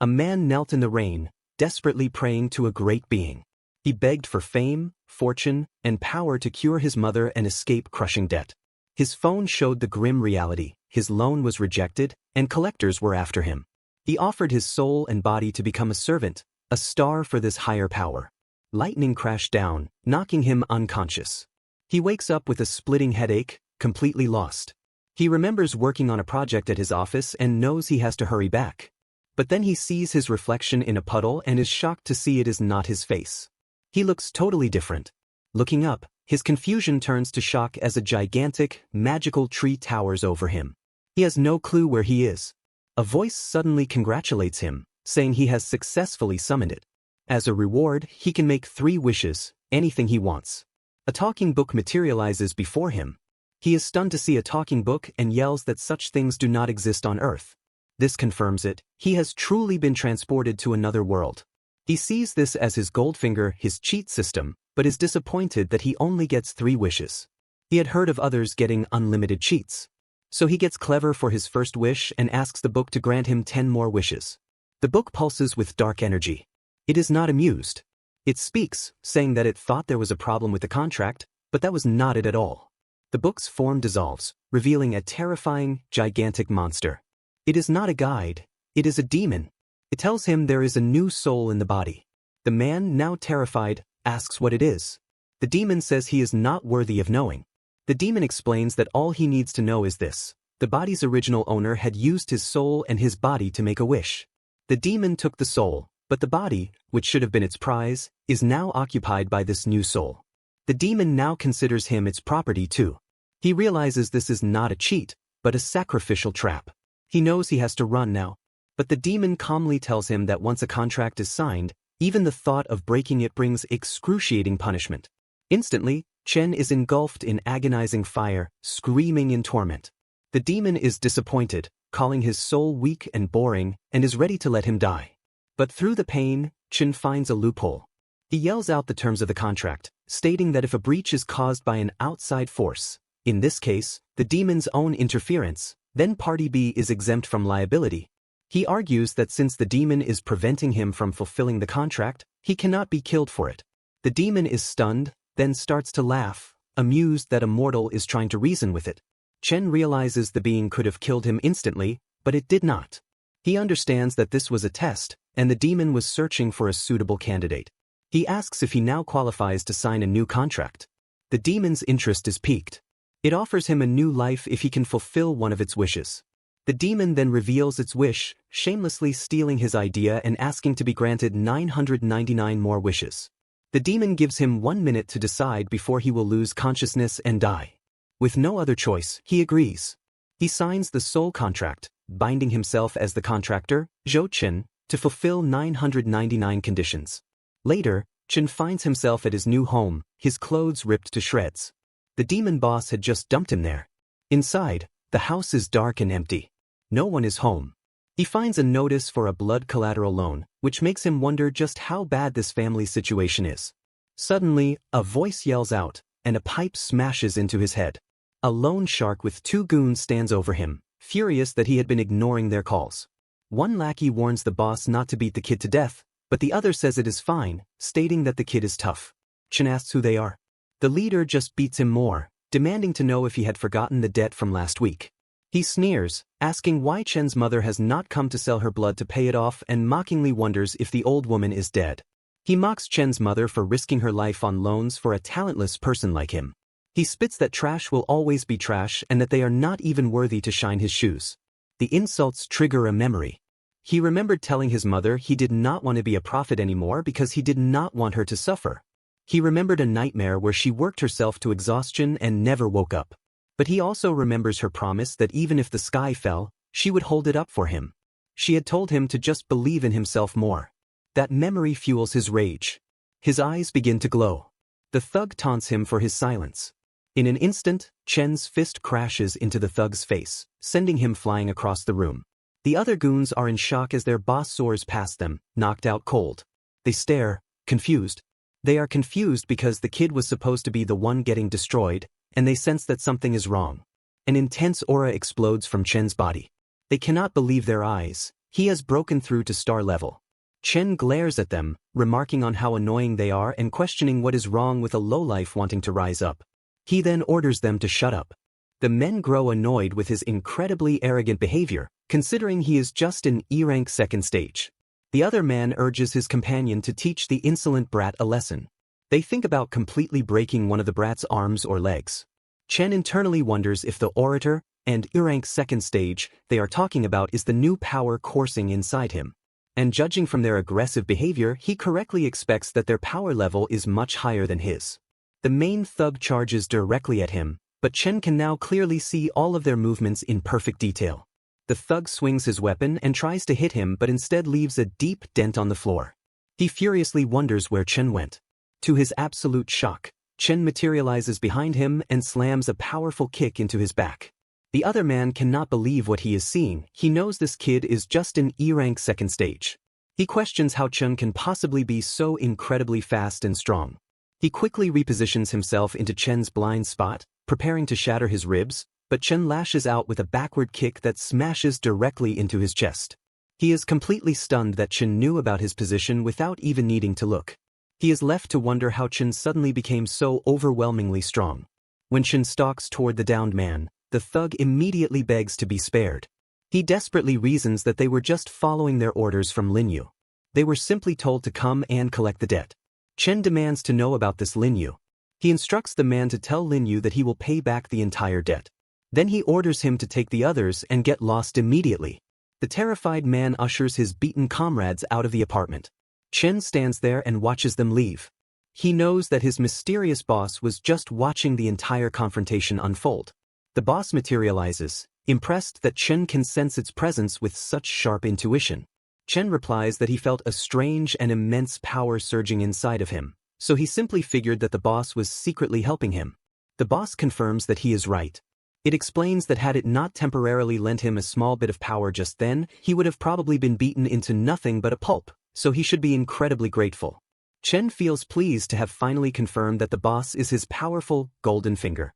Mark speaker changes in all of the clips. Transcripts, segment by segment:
Speaker 1: A man knelt in the rain, desperately praying to a great being. He begged for fame, fortune, and power to cure his mother and escape crushing debt. His phone showed the grim reality: his loan was rejected, and collectors were after him. He offered his soul and body to become a servant, a star for this higher power. Lightning crashed down, knocking him unconscious. He wakes up with a splitting headache, completely lost. He remembers working on a project at his office and knows he has to hurry back. But then he sees his reflection in a puddle and is shocked to see it is not his face. He looks totally different. Looking up, his confusion turns to shock as a gigantic, magical tree towers over him. He has no clue where he is. A voice suddenly congratulates him, saying he has successfully summoned it. As a reward, he can make 3 wishes, anything he wants. A talking book materializes before him. He is stunned to see a talking book and yells that such things do not exist on Earth. This confirms it: he has truly been transported to another world. He sees this as his Goldfinger, his cheat system, but is disappointed that he only gets 3 wishes. He had heard of others getting unlimited cheats. So he gets clever for his first wish and asks the book to grant him 10 more wishes. The book pulses with dark energy. It is not amused. It speaks, saying that it thought there was a problem with the contract, but that was not it at all. The book's form dissolves, revealing a terrifying, gigantic monster. It is not a guide, it is a demon. It tells him there is a new soul in the body. The man, now terrified, asks what it is. The demon says he is not worthy of knowing. The demon explains that all he needs to know is this: the body's original owner had used his soul and his body to make a wish. The demon took the soul, but the body, which should have been its prize, is now occupied by this new soul. The demon now considers him its property too. He realizes this is not a cheat, but a sacrificial trap. He knows he has to run now. But the demon calmly tells him that once a contract is signed, even the thought of breaking it brings excruciating punishment. Instantly, Chen is engulfed in agonizing fire, screaming in torment. The demon is disappointed, calling his soul weak and boring, and is ready to let him die. But through the pain, Chen finds a loophole. He yells out the terms of the contract, stating that if a breach is caused by an outside force, in this case, the demon's own interference, then Party B is exempt from liability. He argues that since the demon is preventing him from fulfilling the contract, he cannot be killed for it. The demon is stunned, then starts to laugh, amused that a mortal is trying to reason with it. Chen realizes the being could have killed him instantly, but it did not. He understands that this was a test, and the demon was searching for a suitable candidate. He asks if he now qualifies to sign a new contract. The demon's interest is piqued. It offers him a new life if he can fulfill one of its wishes. The demon then reveals its wish, shamelessly stealing his idea and asking to be granted 999 more wishes. The demon gives him 1 minute to decide before he will lose consciousness and die. With no other choice, he agrees. He signs the soul contract, binding himself as the contractor, Zhou Chen, to fulfill 999 conditions. Later, Chen finds himself at his new home, his clothes ripped to shreds. The demon boss had just dumped him there. Inside, the house is dark and empty. No one is home. He finds a notice for a blood collateral loan, which makes him wonder just how bad this family situation is. Suddenly, a voice yells out, and a pipe smashes into his head. A loan shark with 2 goons stands over him, furious that he had been ignoring their calls. One lackey warns the boss not to beat the kid to death, but the other says it is fine, stating that the kid is tough. Chen asks who they are. The leader just beats him more, demanding to know if he had forgotten the debt from last week. He sneers, asking why Chen's mother has not come to sell her blood to pay it off, and mockingly wonders if the old woman is dead. He mocks Chen's mother for risking her life on loans for a talentless person like him. He spits that trash will always be trash and that they are not even worthy to shine his shoes. The insults trigger a memory. He remembered telling his mother he did not want to be a prophet anymore because he did not want her to suffer. He remembered a nightmare where she worked herself to exhaustion and never woke up. But he also remembers her promise that even if the sky fell, she would hold it up for him. She had told him to just believe in himself more. That memory fuels his rage. His eyes begin to glow. The thug taunts him for his silence. In an instant, Chen's fist crashes into the thug's face, sending him flying across the room. The other goons are in shock as their boss soars past them, knocked out cold. They stare, confused. They are confused because the kid was supposed to be the one getting destroyed, and they sense that something is wrong. An intense aura explodes from Chen's body. They cannot believe their eyes. He has broken through to star level. Chen glares at them, remarking on how annoying they are and questioning what is wrong with a lowlife wanting to rise up. He then orders them to shut up. The men grow annoyed with his incredibly arrogant behavior, considering he is just an E-rank second stage. The other man urges his companion to teach the insolent brat a lesson. They think about completely breaking one of the brat's arms or legs. Chen internally wonders if the orator and E-rank second stage they are talking about is the new power coursing inside him. And judging from their aggressive behavior, he correctly expects that their power level is much higher than his. The main thug charges directly at him, but Chen can now clearly see all of their movements in perfect detail. The thug swings his weapon and tries to hit him but instead leaves a deep dent on the floor. He furiously wonders where Chen went. To his absolute shock, Chen materializes behind him and slams a powerful kick into his back. The other man cannot believe what he is seeing. He knows this kid is just an E-rank second stage. He questions how Chen can possibly be so incredibly fast and strong. He quickly repositions himself into Chen's blind spot, preparing to shatter his ribs, but Chen lashes out with a backward kick that smashes directly into his chest. He is completely stunned that Chen knew about his position without even needing to look. He is left to wonder how Chen suddenly became so overwhelmingly strong. When Chen stalks toward the downed man, the thug immediately begs to be spared. He desperately reasons that they were just following their orders from Linyu. They were simply told to come and collect the debt. Chen demands to know about this Linyu. He instructs the man to tell Linyu that he will pay back the entire debt. Then he orders him to take the others and get lost immediately. The terrified man ushers his beaten comrades out of the apartment. Chen stands there and watches them leave. He knows that his mysterious boss was just watching the entire confrontation unfold. The boss materializes, impressed that Chen can sense its presence with such sharp intuition. Chen replies that he felt a strange and immense power surging inside of him, so he simply figured that the boss was secretly helping him. The boss confirms that he is right. It explains that had it not temporarily lent him a small bit of power just then, he would have probably been beaten into nothing but a pulp, so he should be incredibly grateful. Chen feels pleased to have finally confirmed that the boss is his powerful, golden finger.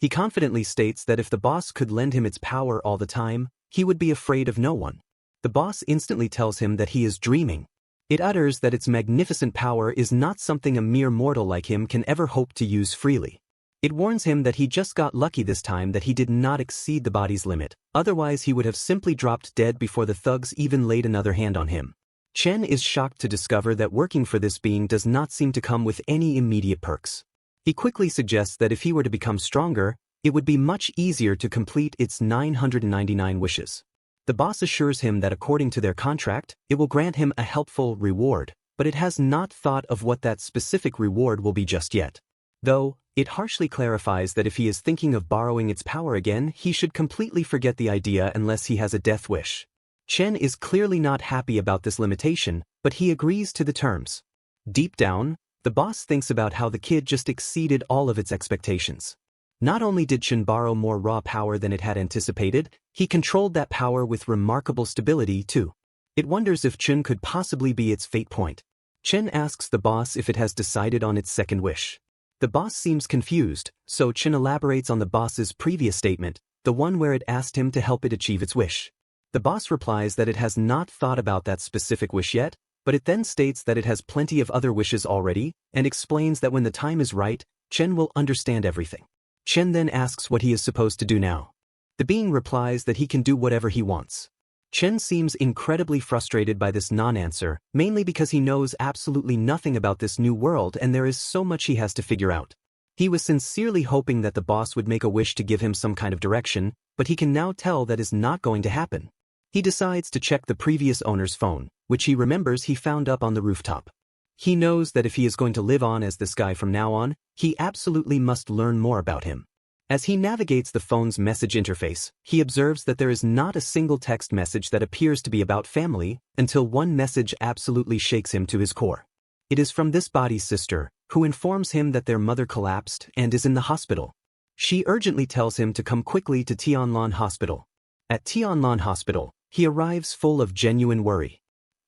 Speaker 1: He confidently states that if the boss could lend him its power all the time, he would be afraid of no one. The boss instantly tells him that he is dreaming. It utters that its magnificent power is not something a mere mortal like him can ever hope to use freely. It warns him that he just got lucky this time that he did not exceed the body's limit, otherwise he would have simply dropped dead before the thugs even laid another hand on him. Chen is shocked to discover that working for this being does not seem to come with any immediate perks. He quickly suggests that if he were to become stronger, it would be much easier to complete its 999 wishes. The boss assures him that according to their contract, it will grant him a helpful reward, but it has not thought of what that specific reward will be just yet. Though, it harshly clarifies that if he is thinking of borrowing its power again, he should completely forget the idea unless he has a death wish. Chen is clearly not happy about this limitation, but he agrees to the terms. Deep down, the boss thinks about how the kid just exceeded all of its expectations. Not only did Chen borrow more raw power than it had anticipated, he controlled that power with remarkable stability too. It wonders if Chen could possibly be its fate point. Chen asks the boss if it has decided on its second wish. The boss seems confused, so Chen elaborates on the boss's previous statement, the one where it asked him to help it achieve its wish. The boss replies that it has not thought about that specific wish yet, but it then states that it has plenty of other wishes already, and explains that when the time is right, Chen will understand everything. Chen then asks what he is supposed to do now. The being replies that he can do whatever he wants. Chen seems incredibly frustrated by this non-answer, mainly because he knows absolutely nothing about this new world and there is so much he has to figure out. He was sincerely hoping that the boss would make a wish to give him some kind of direction, but he can now tell that is not going to happen. He decides to check the previous owner's phone, which he remembers he found up on the rooftop. He knows that if he is going to live on as this guy from now on, he absolutely must learn more about him. As he navigates the phone's message interface, he observes that there is not a single text message that appears to be about family, until one message absolutely shakes him to his core. It is from this body's sister, who informs him that their mother collapsed and is in the hospital. She urgently tells him to come quickly to Tianlan Hospital. At Tianlan Hospital, he arrives full of genuine worry.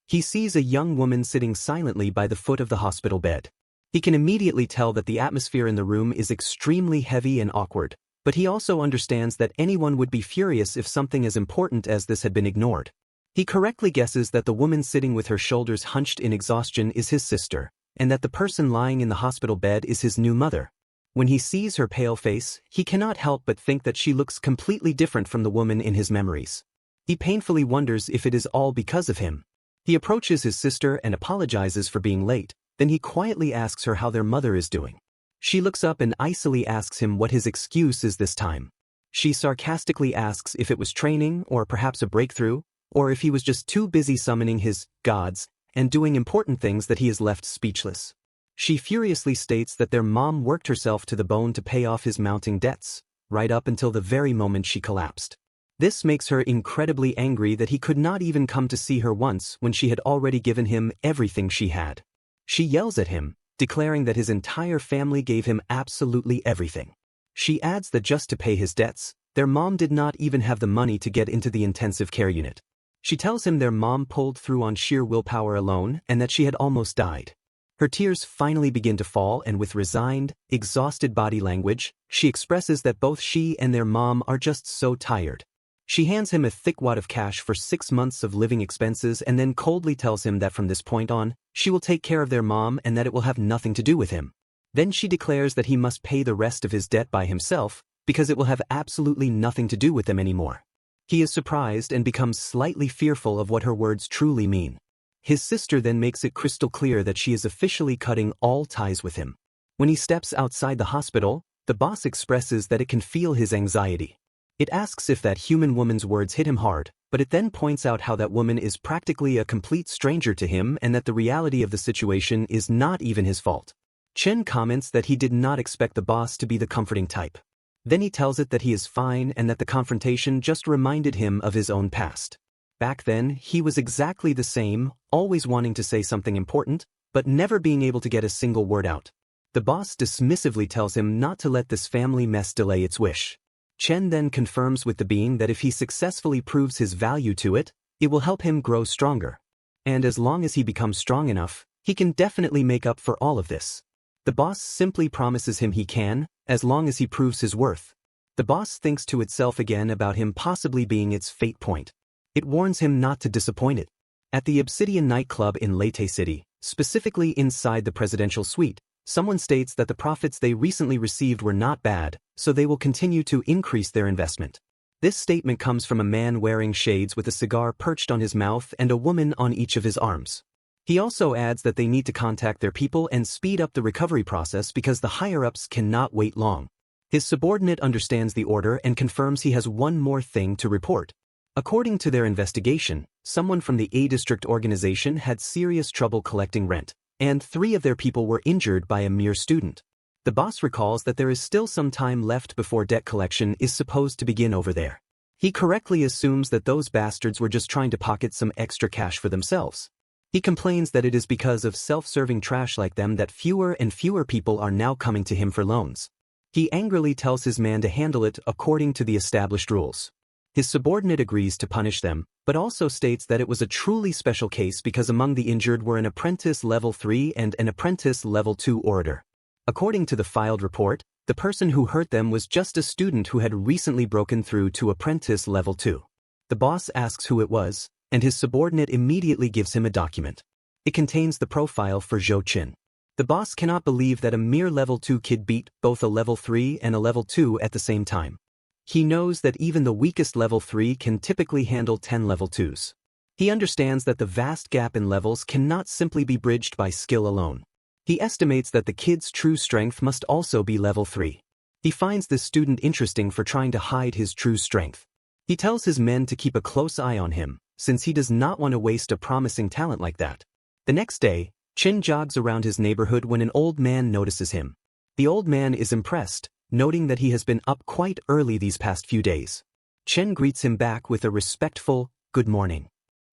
Speaker 1: He sees a young woman sitting silently by the foot of the hospital bed. He can immediately tell that the atmosphere in the room is extremely heavy and awkward, but he also understands that anyone would be furious if something as important as this had been ignored. He correctly guesses that the woman sitting with her shoulders hunched in exhaustion is his sister, and that the person lying in the hospital bed is his new mother. When he sees her pale face, he cannot help but think that she looks completely different from the woman in his memories. He painfully wonders if it is all because of him. He approaches his sister and apologizes for being late, then he quietly asks her how their mother is doing. She looks up and icily asks him what his excuse is this time. She sarcastically asks if it was training or perhaps a breakthrough, or if he was just too busy summoning his gods and doing important things that he is left speechless. She furiously states that their mom worked herself to the bone to pay off his mounting debts, right up until the very moment she collapsed. This makes her incredibly angry that he could not even come to see her once when she had already given him everything she had. She yells at him, declaring that his entire family gave him absolutely everything. She adds that just to pay his debts, their mom did not even have the money to get into the intensive care unit. She tells him their mom pulled through on sheer willpower alone and that she had almost died. Her tears finally begin to fall, and with resigned, exhausted body language, she expresses that both she and their mom are just so tired. She hands him a thick wad of cash for 6 months of living expenses and then coldly tells him that from this point on, she will take care of their mom and that it will have nothing to do with him. Then she declares that he must pay the rest of his debt by himself because it will have absolutely nothing to do with them anymore. He is surprised and becomes slightly fearful of what her words truly mean. His sister then makes it crystal clear that she is officially cutting all ties with him. When he steps outside the hospital, the boss expresses that it can feel his anxiety. It asks if that human woman's words hit him hard, but it then points out how that woman is practically a complete stranger to him and that the reality of the situation is not even his fault. Chen comments that he did not expect the boss to be the comforting type. Then he tells it that he is fine and that the confrontation just reminded him of his own past. Back then, he was exactly the same, always wanting to say something important, but never being able to get a single word out. The boss dismissively tells him not to let this family mess delay its wish. Chen then confirms with the being that if he successfully proves his value to it, it will help him grow stronger. And as long as he becomes strong enough, he can definitely make up for all of this. The boss simply promises him he can, as long as he proves his worth. The boss thinks to itself again about him possibly being its fate point. It warns him not to disappoint it. At the Obsidian nightclub in Leyte City, specifically inside the presidential suite, someone states that the profits they recently received were not bad, so they will continue to increase their investment. This statement comes from a man wearing shades with a cigar perched on his mouth and a woman on each of his arms. He also adds that they need to contact their people and speed up the recovery process because the higher-ups cannot wait long. His subordinate understands the order and confirms he has one more thing to report. According to their investigation, someone from the A-District organization had serious trouble collecting rent, and 3 of their people were injured by a mere student. The boss recalls that there is still some time left before debt collection is supposed to begin over there. He correctly assumes that those bastards were just trying to pocket some extra cash for themselves. He complains that it is because of self-serving trash like them that fewer and fewer people are now coming to him for loans. He angrily tells his man to handle it according to the established rules. His subordinate agrees to punish them, but also states that it was a truly special case because among the injured were an apprentice level 3 and an apprentice level 2 orator. According to the filed report, the person who hurt them was just a student who had recently broken through to apprentice level 2. The boss asks who it was, and his subordinate immediately gives him a document. It contains the profile for Zhou Qin. The boss cannot believe that a mere level 2 kid beat both a level 3 and a level 2 at the same time. He knows that even the weakest level 3 can typically handle 10 level 2s. He understands that the vast gap in levels cannot simply be bridged by skill alone. He estimates that the kid's true strength must also be level 3. He finds this student interesting for trying to hide his true strength. He tells his men to keep a close eye on him, since he does not want to waste a promising talent like that. The next day, Chin jogs around his neighborhood when an old man notices him. The old man is impressed, noting that he has been up quite early these past few days. Chen greets him back with a respectful, "Good morning."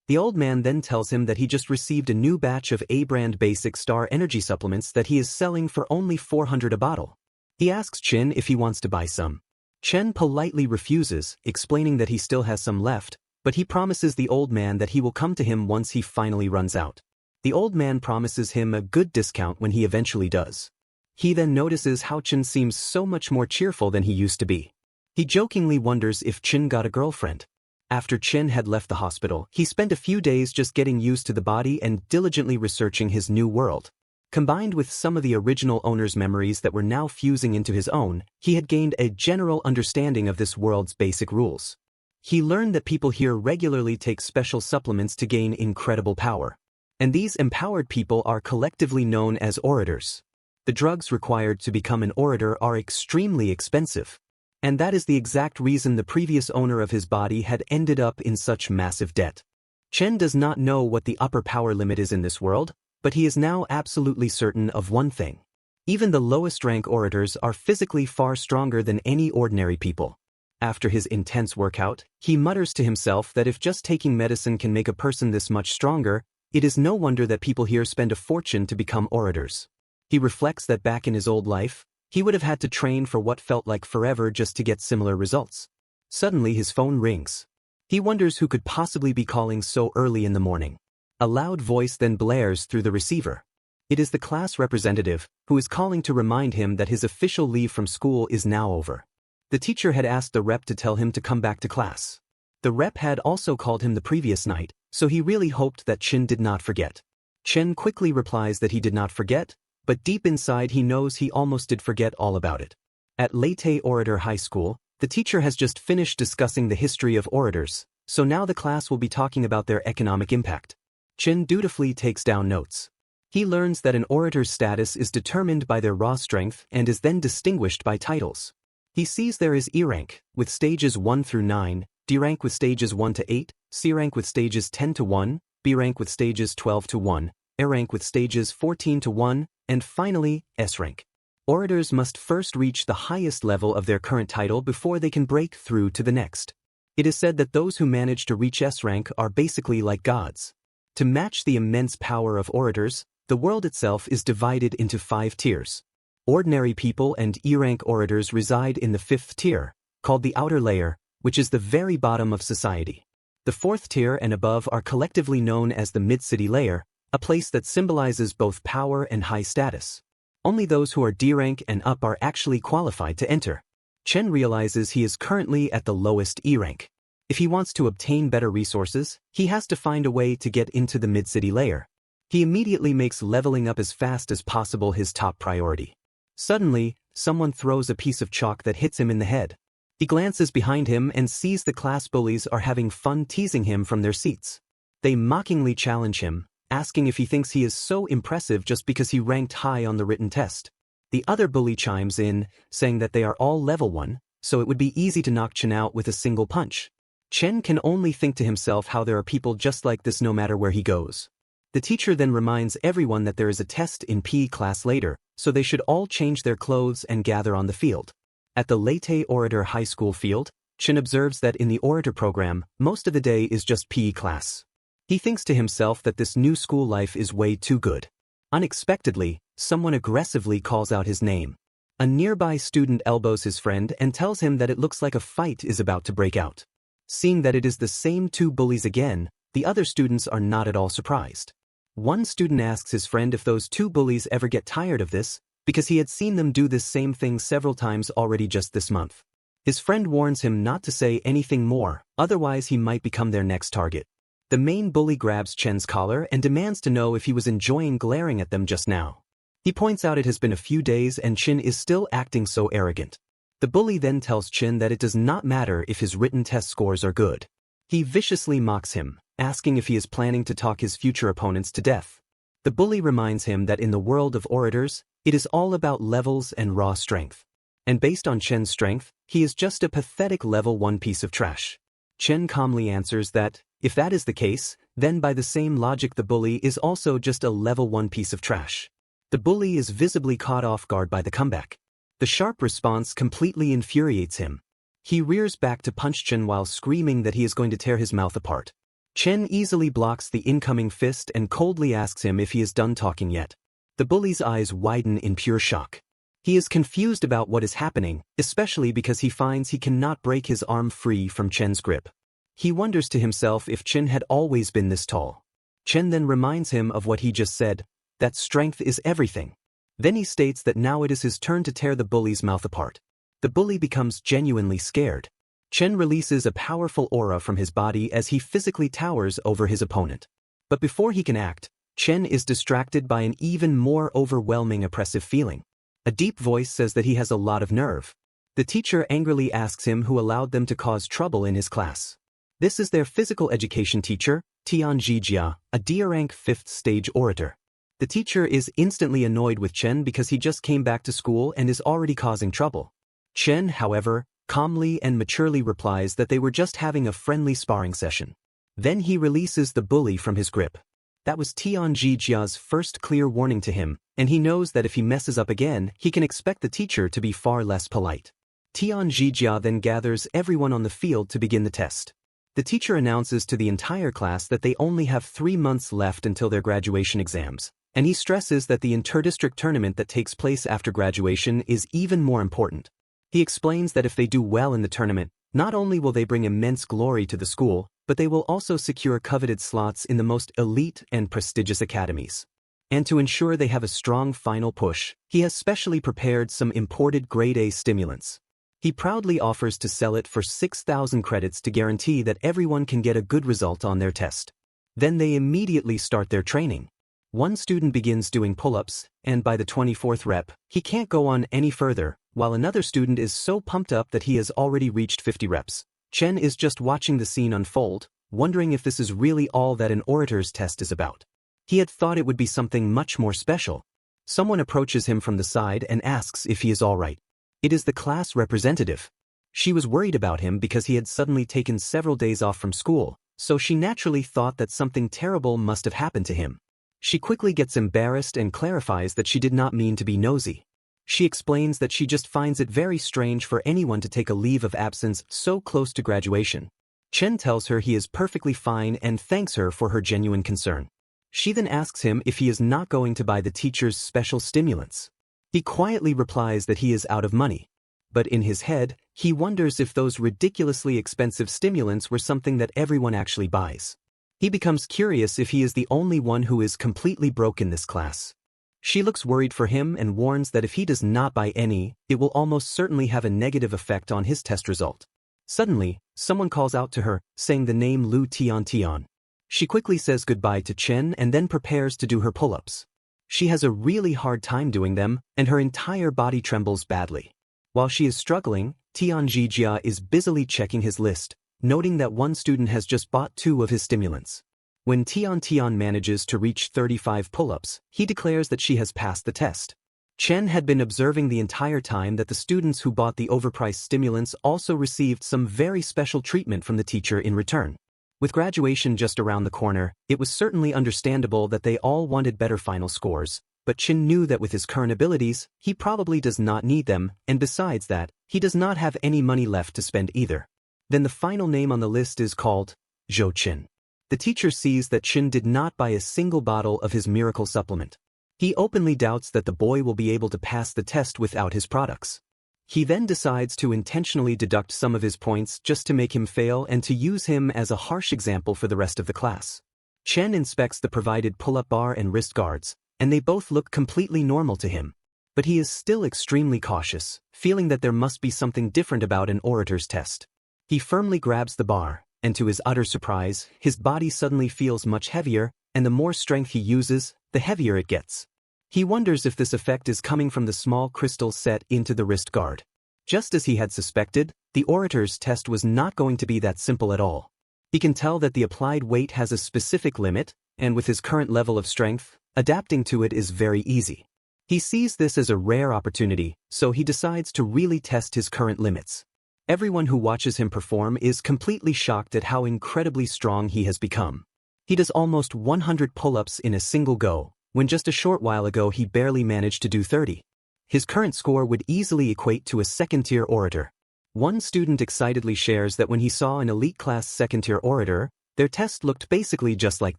Speaker 1: The old man then tells him that he just received a new batch of A-brand Basic Star energy supplements that he is selling for only 400 a bottle. He asks Chen if he wants to buy some. Chen politely refuses, explaining that he still has some left, but he promises the old man that he will come to him once he finally runs out. The old man promises him a good discount when he eventually does. He then notices how Chen seems so much more cheerful than he used to be. He jokingly wonders if Chen got a girlfriend. After Chen had left the hospital, he spent a few days just getting used to the body and diligently researching his new world. Combined with some of the original owner's memories that were now fusing into his own, he had gained a general understanding of this world's basic rules. He learned that people here regularly take special supplements to gain incredible power. And these empowered people are collectively known as orators. The drugs required to become an orator are extremely expensive. And that is the exact reason the previous owner of his body had ended up in such massive debt. Chen does not know what the upper power limit is in this world, but he is now absolutely certain of one thing. Even the lowest rank orators are physically far stronger than any ordinary people. After his intense workout, he mutters to himself that if just taking medicine can make a person this much stronger, it is no wonder that people here spend a fortune to become orators. He reflects that back in his old life, he would have had to train for what felt like forever just to get similar results. Suddenly his phone rings. He wonders who could possibly be calling so early in the morning. A loud voice then blares through the receiver. It is the class representative, who is calling to remind him that his official leave from school is now over. The teacher had asked the rep to tell him to come back to class. The rep had also called him the previous night, so he really hoped that Chen did not forget. Chen quickly replies that he did not forget, but deep inside he knows he almost did forget all about it. At Leyte Orator High School, the teacher has just finished discussing the history of orators, so now the class will be talking about their economic impact. Chen dutifully takes down notes. He learns that an orator's status is determined by their raw strength and is then distinguished by titles. He sees there is E rank, with stages 1 through 9, D rank with stages 1 to 8, C rank with stages 10 to 1, B rank with stages 12 to 1, A rank with stages 14 to 1, and finally, S rank. Orators must first reach the highest level of their current title before they can break through to the next. It is said that those who manage to reach S rank are basically like gods. To match the immense power of orators, the world itself is divided into 5 tiers. Ordinary people and E-rank orators reside in the 5th tier, called the outer layer, which is the very bottom of society. The 4th tier and above are collectively known as the mid-city layer, a place that symbolizes both power and high status. Only those who are D-rank and up are actually qualified to enter. Chen realizes he is currently at the lowest E-rank. If he wants to obtain better resources, he has to find a way to get into the mid-city layer. He immediately makes leveling up as fast as possible his top priority. Suddenly, someone throws a piece of chalk that hits him in the head. He glances behind him and sees the class bullies are having fun teasing him from their seats. They mockingly challenge him, asking if he thinks he is so impressive just because he ranked high on the written test. The other bully chimes in, saying that they are all level 1, so it would be easy to knock Chen out with a single punch. Chen can only think to himself how there are people just like this no matter where he goes. The teacher then reminds everyone that there is a test in PE class later, so they should all change their clothes and gather on the field. At the Leyte Orator High School field, Chen observes that in the orator program, most of the day is just PE class. He thinks to himself that this new school life is way too good. Unexpectedly, someone aggressively calls out his name. A nearby student elbows his friend and tells him that it looks like a fight is about to break out. Seeing that it is the same 2 bullies again, the other students are not at all surprised. One student asks his friend if those 2 bullies ever get tired of this, because he had seen them do this same thing several times already just this month. His friend warns him not to say anything more, otherwise he might become their next target. The main bully grabs Chen's collar and demands to know if he was enjoying glaring at them just now. He points out it has been a few days and Chen is still acting so arrogant. The bully then tells Chen that it does not matter if his written test scores are good. He viciously mocks him, asking if he is planning to talk his future opponents to death. The bully reminds him that in the world of orators, it is all about levels and raw strength. And based on Chen's strength, he is just a pathetic level 1 piece of trash. Chen calmly answers that, if that is the case, then by the same logic the bully is also just a level 1 piece of trash. The bully is visibly caught off guard by the comeback. The sharp response completely infuriates him. He rears back to punch Chen while screaming that he is going to tear his mouth apart. Chen easily blocks the incoming fist and coldly asks him if he is done talking yet. The bully's eyes widen in pure shock. He is confused about what is happening, especially because he finds he cannot break his arm free from Chen's grip. He wonders to himself if Chen had always been this tall. Chen then reminds him of what he just said, that strength is everything. Then he states that now it is his turn to tear the bully's mouth apart. The bully becomes genuinely scared. Chen releases a powerful aura from his body as he physically towers over his opponent. But before he can act, Chen is distracted by an even more overwhelming oppressive feeling. A deep voice says that he has a lot of nerve. The teacher angrily asks him who allowed them to cause trouble in his class. This is their physical education teacher, Tianji Jia, a D-rank 5th stage orator. The teacher is instantly annoyed with Chen because he just came back to school and is already causing trouble. Chen, however, calmly and maturely replies that they were just having a friendly sparring session. Then he releases the bully from his grip. That was Tianji Jia's first clear warning to him, and he knows that if he messes up again, he can expect the teacher to be far less polite. Tianji Jia then gathers everyone on the field to begin the test. The teacher announces to the entire class that they only have 3 months left until their graduation exams, and he stresses that the inter-district tournament that takes place after graduation is even more important. He explains that if they do well in the tournament, not only will they bring immense glory to the school, but they will also secure coveted slots in the most elite and prestigious academies. And to ensure they have a strong final push, he has specially prepared some imported grade A stimulants. He proudly offers to sell it for 6,000 credits to guarantee that everyone can get a good result on their test. Then they immediately start their training. One student begins doing pull-ups, and by the 24th rep, he can't go on any further, while another student is so pumped up that he has already reached 50 reps. Chen is just watching the scene unfold, wondering if this is really all that an orator's test is about. He had thought it would be something much more special. Someone approaches him from the side and asks if he is all right. It is the class representative. She was worried about him because he had suddenly taken several days off from school, so she naturally thought that something terrible must have happened to him. She quickly gets embarrassed and clarifies that she did not mean to be nosy. She explains that she just finds it very strange for anyone to take a leave of absence so close to graduation. Chen tells her he is perfectly fine and thanks her for her genuine concern. She then asks him if he is not going to buy the teacher's special stimulants. He quietly replies that he is out of money. But in his head, he wonders if those ridiculously expensive stimulants were something that everyone actually buys. He becomes curious if he is the only one who is completely broke in this class. She looks worried for him and warns that if he does not buy any, it will almost certainly have a negative effect on his test result. Suddenly, someone calls out to her, saying the name Lu Tian. She quickly says goodbye to Chen and then prepares to do her pull-ups. She has a really hard time doing them, and her entire body trembles badly. While she is struggling, Tianji Jia is busily checking his list, noting that one student has just bought 2 of his stimulants. When Tian manages to reach 35 pull-ups, he declares that she has passed the test. Chen had been observing the entire time that the students who bought the overpriced stimulants also received some very special treatment from the teacher in return. With graduation just around the corner, it was certainly understandable that they all wanted better final scores, but Chen knew that with his current abilities, he probably does not need them, and besides that, he does not have any money left to spend either. Then the final name on the list is called Zhou Chen. The teacher sees that Chen did not buy a single bottle of his miracle supplement. He openly doubts that the boy will be able to pass the test without his products. He then decides to intentionally deduct some of his points just to make him fail and to use him as a harsh example for the rest of the class. Chen inspects the provided pull-up bar and wrist guards, and they both look completely normal to him. But he is still extremely cautious, feeling that there must be something different about an orator's test. He firmly grabs the bar, and to his utter surprise, his body suddenly feels much heavier, and the more strength he uses, the heavier it gets. He wonders if this effect is coming from the small crystal set into the wrist guard. Just as he had suspected, the orator's test was not going to be that simple at all. He can tell that the applied weight has a specific limit, and with his current level of strength, adapting to it is very easy. He sees this as a rare opportunity, so he decides to really test his current limits. Everyone who watches him perform is completely shocked at how incredibly strong he has become. He does almost 100 pull-ups in a single go, when just a short while ago he barely managed to do 30. His current score would easily equate to a second-tier orator. One student excitedly shares that when he saw an elite-class second-tier orator, their test looked basically just like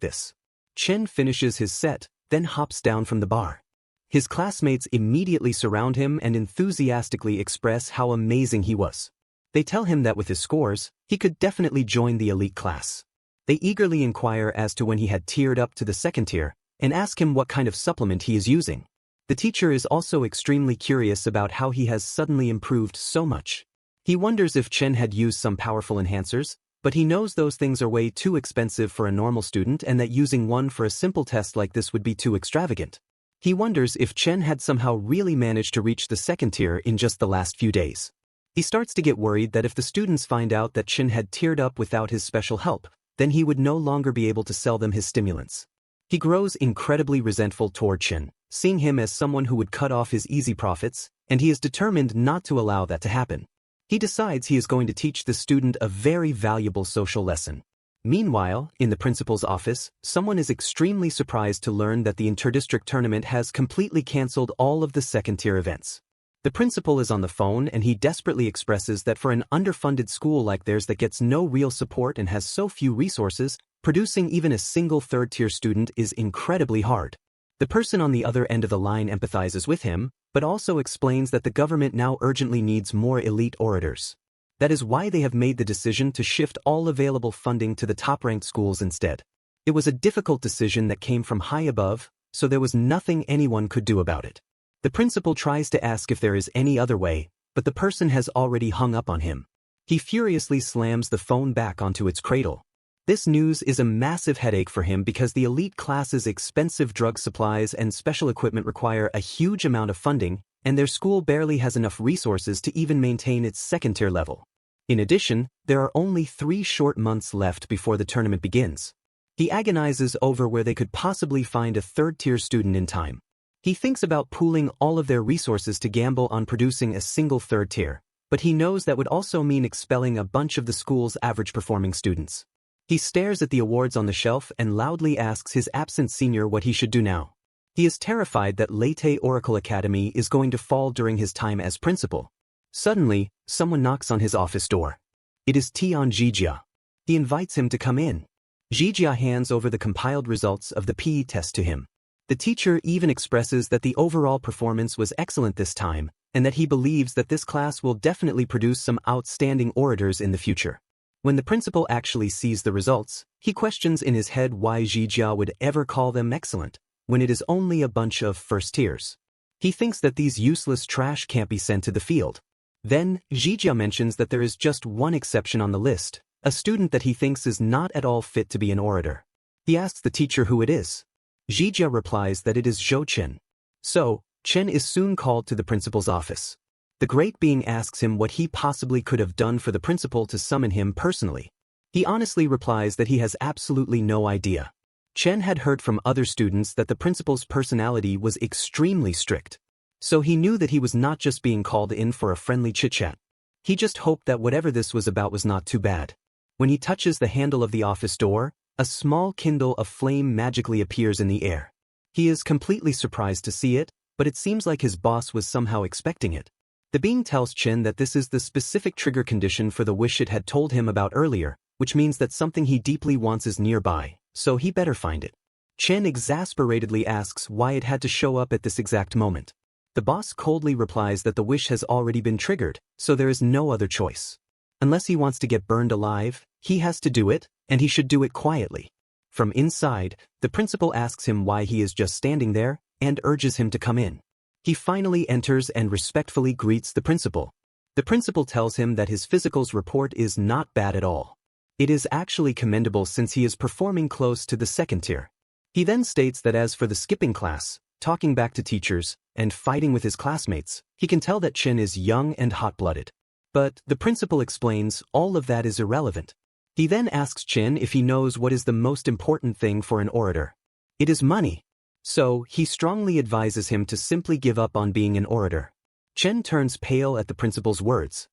Speaker 1: this. Chen finishes his set, then hops down from the bar. His classmates immediately surround him and enthusiastically express how amazing he was. They tell him that with his scores, he could definitely join the elite class. They eagerly inquire as to when he had tiered up to the second tier, and ask him what kind of supplement he is using. The teacher is also extremely curious about how he has suddenly improved so much. He wonders if Chen had used some powerful enhancers, but he knows those things are way too expensive for a normal student and that using one for a simple test like this would be too extravagant. He wonders if Chen had somehow really managed to reach the second tier in just the last few days. He starts to get worried that if the students find out that Chen had tiered up without his special help, then he would no longer be able to sell them his stimulants. He grows incredibly resentful toward Chen, seeing him as someone who would cut off his easy profits, and he is determined not to allow that to happen. He decides he is going to teach the student a very valuable social lesson. Meanwhile, in the principal's office, someone is extremely surprised to learn that the interdistrict tournament has completely cancelled all of the second-tier events. The principal is on the phone and he desperately expresses that for an underfunded school like theirs that gets no real support and has so few resources, producing even a single third-tier student is incredibly hard. The person on the other end of the line empathizes with him, but also explains that the government now urgently needs more elite orators. That is why they have made the decision to shift all available funding to the top-ranked schools instead. It was a difficult decision that came from high above, so there was nothing anyone could do about it. The principal tries to ask if there is any other way, but the person has already hung up on him. He furiously slams the phone back onto its cradle. This news is a massive headache for him because the elite class's expensive drug supplies and special equipment require a huge amount of funding, and their school barely has enough resources to even maintain its second-tier level. In addition, there are only 3 short months left before the tournament begins. He agonizes over where they could possibly find a third-tier student in time. He thinks about pooling all of their resources to gamble on producing a single third tier, but he knows that would also mean expelling a bunch of the school's average-performing students. He stares at the awards on the shelf and loudly asks his absent senior what he should do now. He is terrified that Leyte Oracle Academy is going to fall during his time as principal. Suddenly, someone knocks on his office door. It is Tian Jijia. He invites him to come in. Jijia hands over the compiled results of the PE test to him. The teacher even expresses that the overall performance was excellent this time, and that he believes that this class will definitely produce some outstanding orators in the future. When the principal actually sees the results, he questions in his head why Jijia would ever call them excellent, when it is only a bunch of first tiers. He thinks that these useless trash can't be sent to the field. Then, Jijia mentions that there is just one exception on the list, a student that he thinks is not at all fit to be an orator. He asks the teacher who it is. Jijia replies that it is Zhou Chen. So, Chen is soon called to the principal's office. The great being asks him what he possibly could have done for the principal to summon him personally. He honestly replies that he has absolutely no idea. Chen had heard from other students that the principal's personality was extremely strict. So he knew that he was not just being called in for a friendly chit-chat. He just hoped that whatever this was about was not too bad. When he touches the handle of the office door, a small kindle of flame magically appears in the air. He is completely surprised to see it, but it seems like his boss was somehow expecting it. The being tells Chen that this is the specific trigger condition for the wish it had told him about earlier, which means that something he deeply wants is nearby, so he better find it. Chen exasperatedly asks why it had to show up at this exact moment. The boss coldly replies that the wish has already been triggered, so there is no other choice. Unless he wants to get burned alive, he has to do it, and he should do it quietly. From inside, the principal asks him why he is just standing there, and urges him to come in. He finally enters and respectfully greets the principal. The principal tells him that his physicals report is not bad at all. It is actually commendable since he is performing close to the second tier. He then states that as for the skipping class, talking back to teachers, and fighting with his classmates, he can tell that Chen is young and hot-blooded. But, the principal explains, all of that is irrelevant. He then asks Chen if he knows what is the most important thing for an orator. It is money. So, he strongly advises him to simply give up on being an orator. Chen turns pale at the principal's words.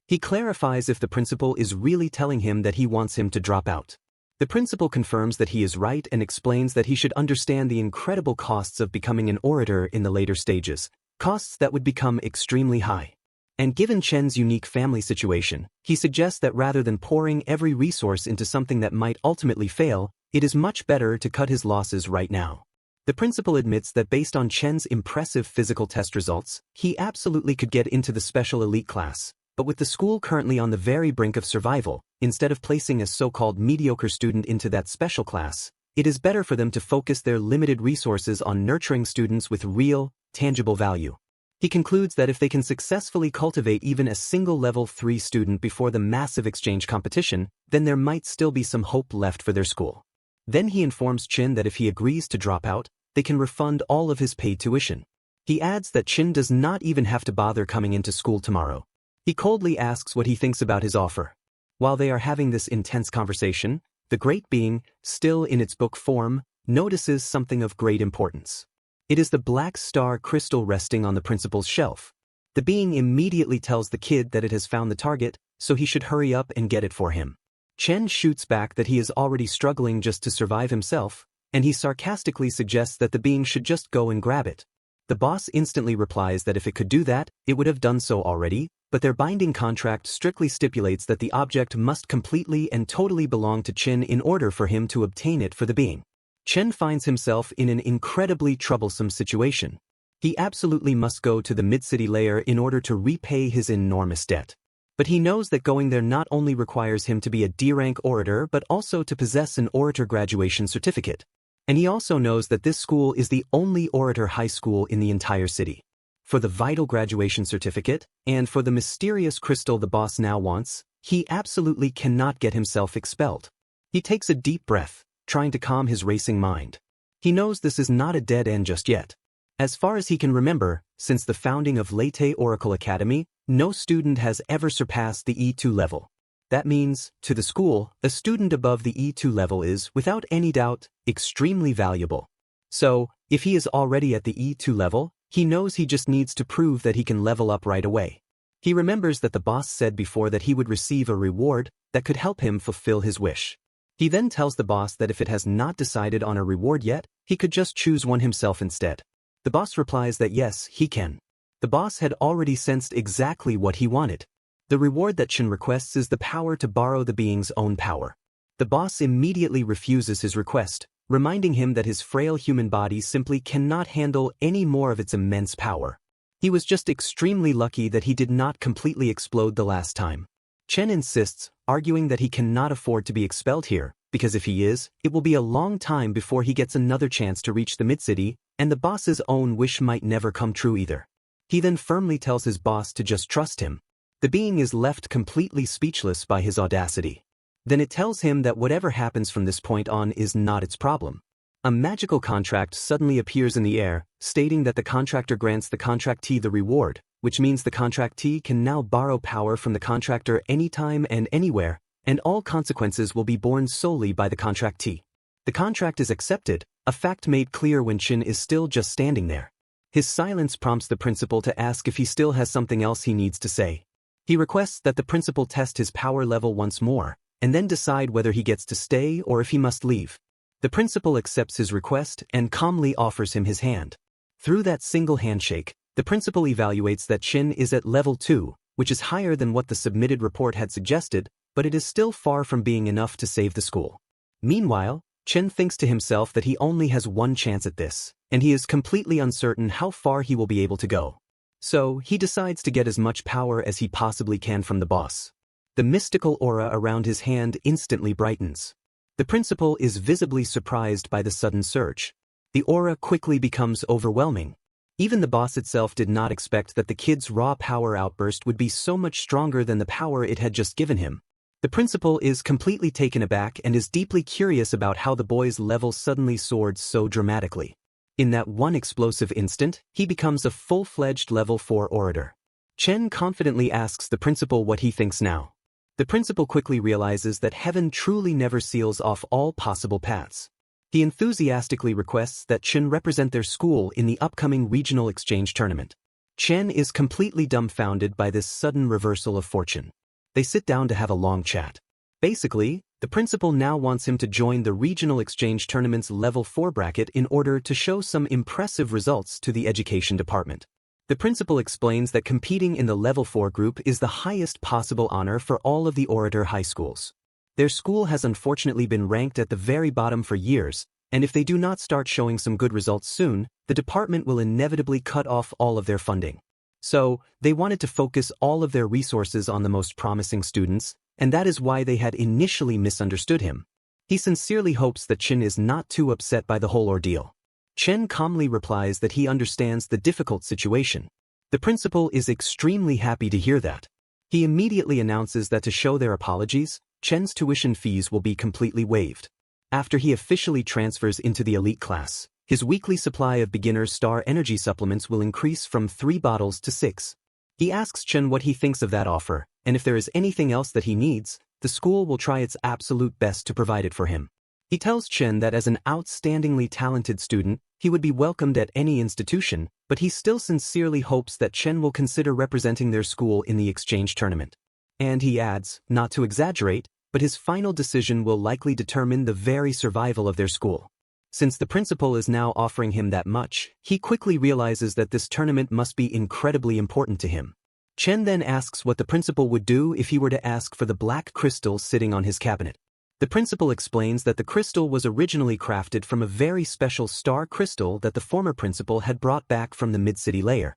Speaker 1: He clarifies if the principal is really telling him that he wants him to drop out. The principal confirms that he is right and explains that he should understand the incredible costs of becoming an orator in the later stages, costs that would become extremely high. And given Chen's unique family situation, he suggests that rather than pouring every resource into something that might ultimately fail, it is much better to cut his losses right now. The principal admits that based on Chen's impressive physical test results, he absolutely could get into the special elite class, but with the school currently on the very brink of survival, instead of placing a so-called mediocre student into that special class, it is better for them to focus their limited resources on nurturing students with real, tangible value. He concludes that if they can successfully cultivate even a single level 3 student before the massive exchange competition, then there might still be some hope left for their school. Then he informs Chin that if he agrees to drop out, they can refund all of his paid tuition. He adds that Chin does not even have to bother coming into school tomorrow. He coldly asks what he thinks about his offer. While they are having this intense conversation, the Great Being, still in its book form, notices something of great importance. It is the black star crystal resting on the principal's shelf. The being immediately tells the kid that it has found the target, so he should hurry up and get it for him. Chen shoots back that he is already struggling just to survive himself, and he sarcastically suggests that the being should just go and grab it. The boss instantly replies that if it could do that, it would have done so already, but their binding contract strictly stipulates that the object must completely and totally belong to Chen in order for him to obtain it for the being. Chen finds himself in an incredibly troublesome situation. He absolutely must go to the mid-city layer in order to repay his enormous debt. But he knows that going there not only requires him to be a D-rank orator but also to possess an orator graduation certificate. And he also knows that this school is the only orator high school in the entire city. For the vital graduation certificate, and for the mysterious crystal the boss now wants, he absolutely cannot get himself expelled. He takes a deep breath, trying to calm his racing mind. He knows this is not a dead end just yet. As far as he can remember, since the founding of Leyte Oracle Academy, no student has ever surpassed the E2 level. That means, to the school, a student above the E2 level is, without any doubt, extremely valuable. So, if he is already at the E2 level, he knows he just needs to prove that he can level up right away. He remembers that the boss said before that he would receive a reward that could help him fulfill his wish. He then tells the boss that if it has not decided on a reward yet, he could just choose one himself instead. The boss replies that yes, he can. The boss had already sensed exactly what he wanted. The reward that Chen requests is the power to borrow the being's own power. The boss immediately refuses his request, reminding him that his frail human body simply cannot handle any more of its immense power. He was just extremely lucky that he did not completely explode the last time. Chen insists, arguing that he cannot afford to be expelled here, because if he is, it will be a long time before he gets another chance to reach the mid-city, and the boss's own wish might never come true either. He then firmly tells his boss to just trust him. The being is left completely speechless by his audacity. Then it tells him that whatever happens from this point on is not its problem. A magical contract suddenly appears in the air, stating that the contractor grants the contractee the reward, which means the contractee can now borrow power from the contractor anytime and anywhere, and all consequences will be borne solely by the contractee. The contract is accepted, a fact made clear when Chin is still just standing there. His silence prompts the principal to ask if he still has something else he needs to say. He requests that the principal test his power level once more, and then decide whether he gets to stay or if he must leave. The principal accepts his request and calmly offers him his hand. Through that single handshake, the principal evaluates that Chin is at level 2, which is higher than what the submitted report had suggested, but it is still far from being enough to save the school. Meanwhile, Chen thinks to himself that he only has one chance at this, and he is completely uncertain how far he will be able to go. So, he decides to get as much power as he possibly can from the boss. The mystical aura around his hand instantly brightens. The principal is visibly surprised by the sudden surge. The aura quickly becomes overwhelming. Even the boss itself did not expect that the kid's raw power outburst would be so much stronger than the power it had just given him. The principal is completely taken aback and is deeply curious about how the boy's level suddenly soared so dramatically. In that one explosive instant, he becomes a full-fledged level 4 orator. Chen confidently asks the principal what he thinks now. The principal quickly realizes that heaven truly never seals off all possible paths. He enthusiastically requests that Chen represent their school in the upcoming regional exchange tournament. Chen is completely dumbfounded by this sudden reversal of fortune. They sit down to have a long chat. Basically, the principal now wants him to join the regional exchange tournament's level 4 bracket in order to show some impressive results to the education department. The principal explains that competing in the level 4 group is the highest possible honor for all of the orator high schools. Their school has unfortunately been ranked at the very bottom for years, and if they do not start showing some good results soon, the department will inevitably cut off all of their funding. So, they wanted to focus all of their resources on the most promising students, and that is why they had initially misunderstood him. He sincerely hopes that Chen is not too upset by the whole ordeal. Chen calmly replies that he understands the difficult situation. The principal is extremely happy to hear that. He immediately announces that to show their apologies, Chen's tuition fees will be completely waived. After he officially transfers into the elite class, his weekly supply of beginner's star energy supplements will increase from 3 bottles to 6. He asks Chen what he thinks of that offer, and if there is anything else that he needs, the school will try its absolute best to provide it for him. He tells Chen that as an outstandingly talented student, he would be welcomed at any institution, but he still sincerely hopes that Chen will consider representing their school in the exchange tournament. And he adds, not to exaggerate, but his final decision will likely determine the very survival of their school. Since the principal is now offering him that much, he quickly realizes that this tournament must be incredibly important to him. Chen then asks what the principal would do if he were to ask for the black crystal sitting on his cabinet. The principal explains that the crystal was originally crafted from a very special star crystal that the former principal had brought back from the mid-city layer.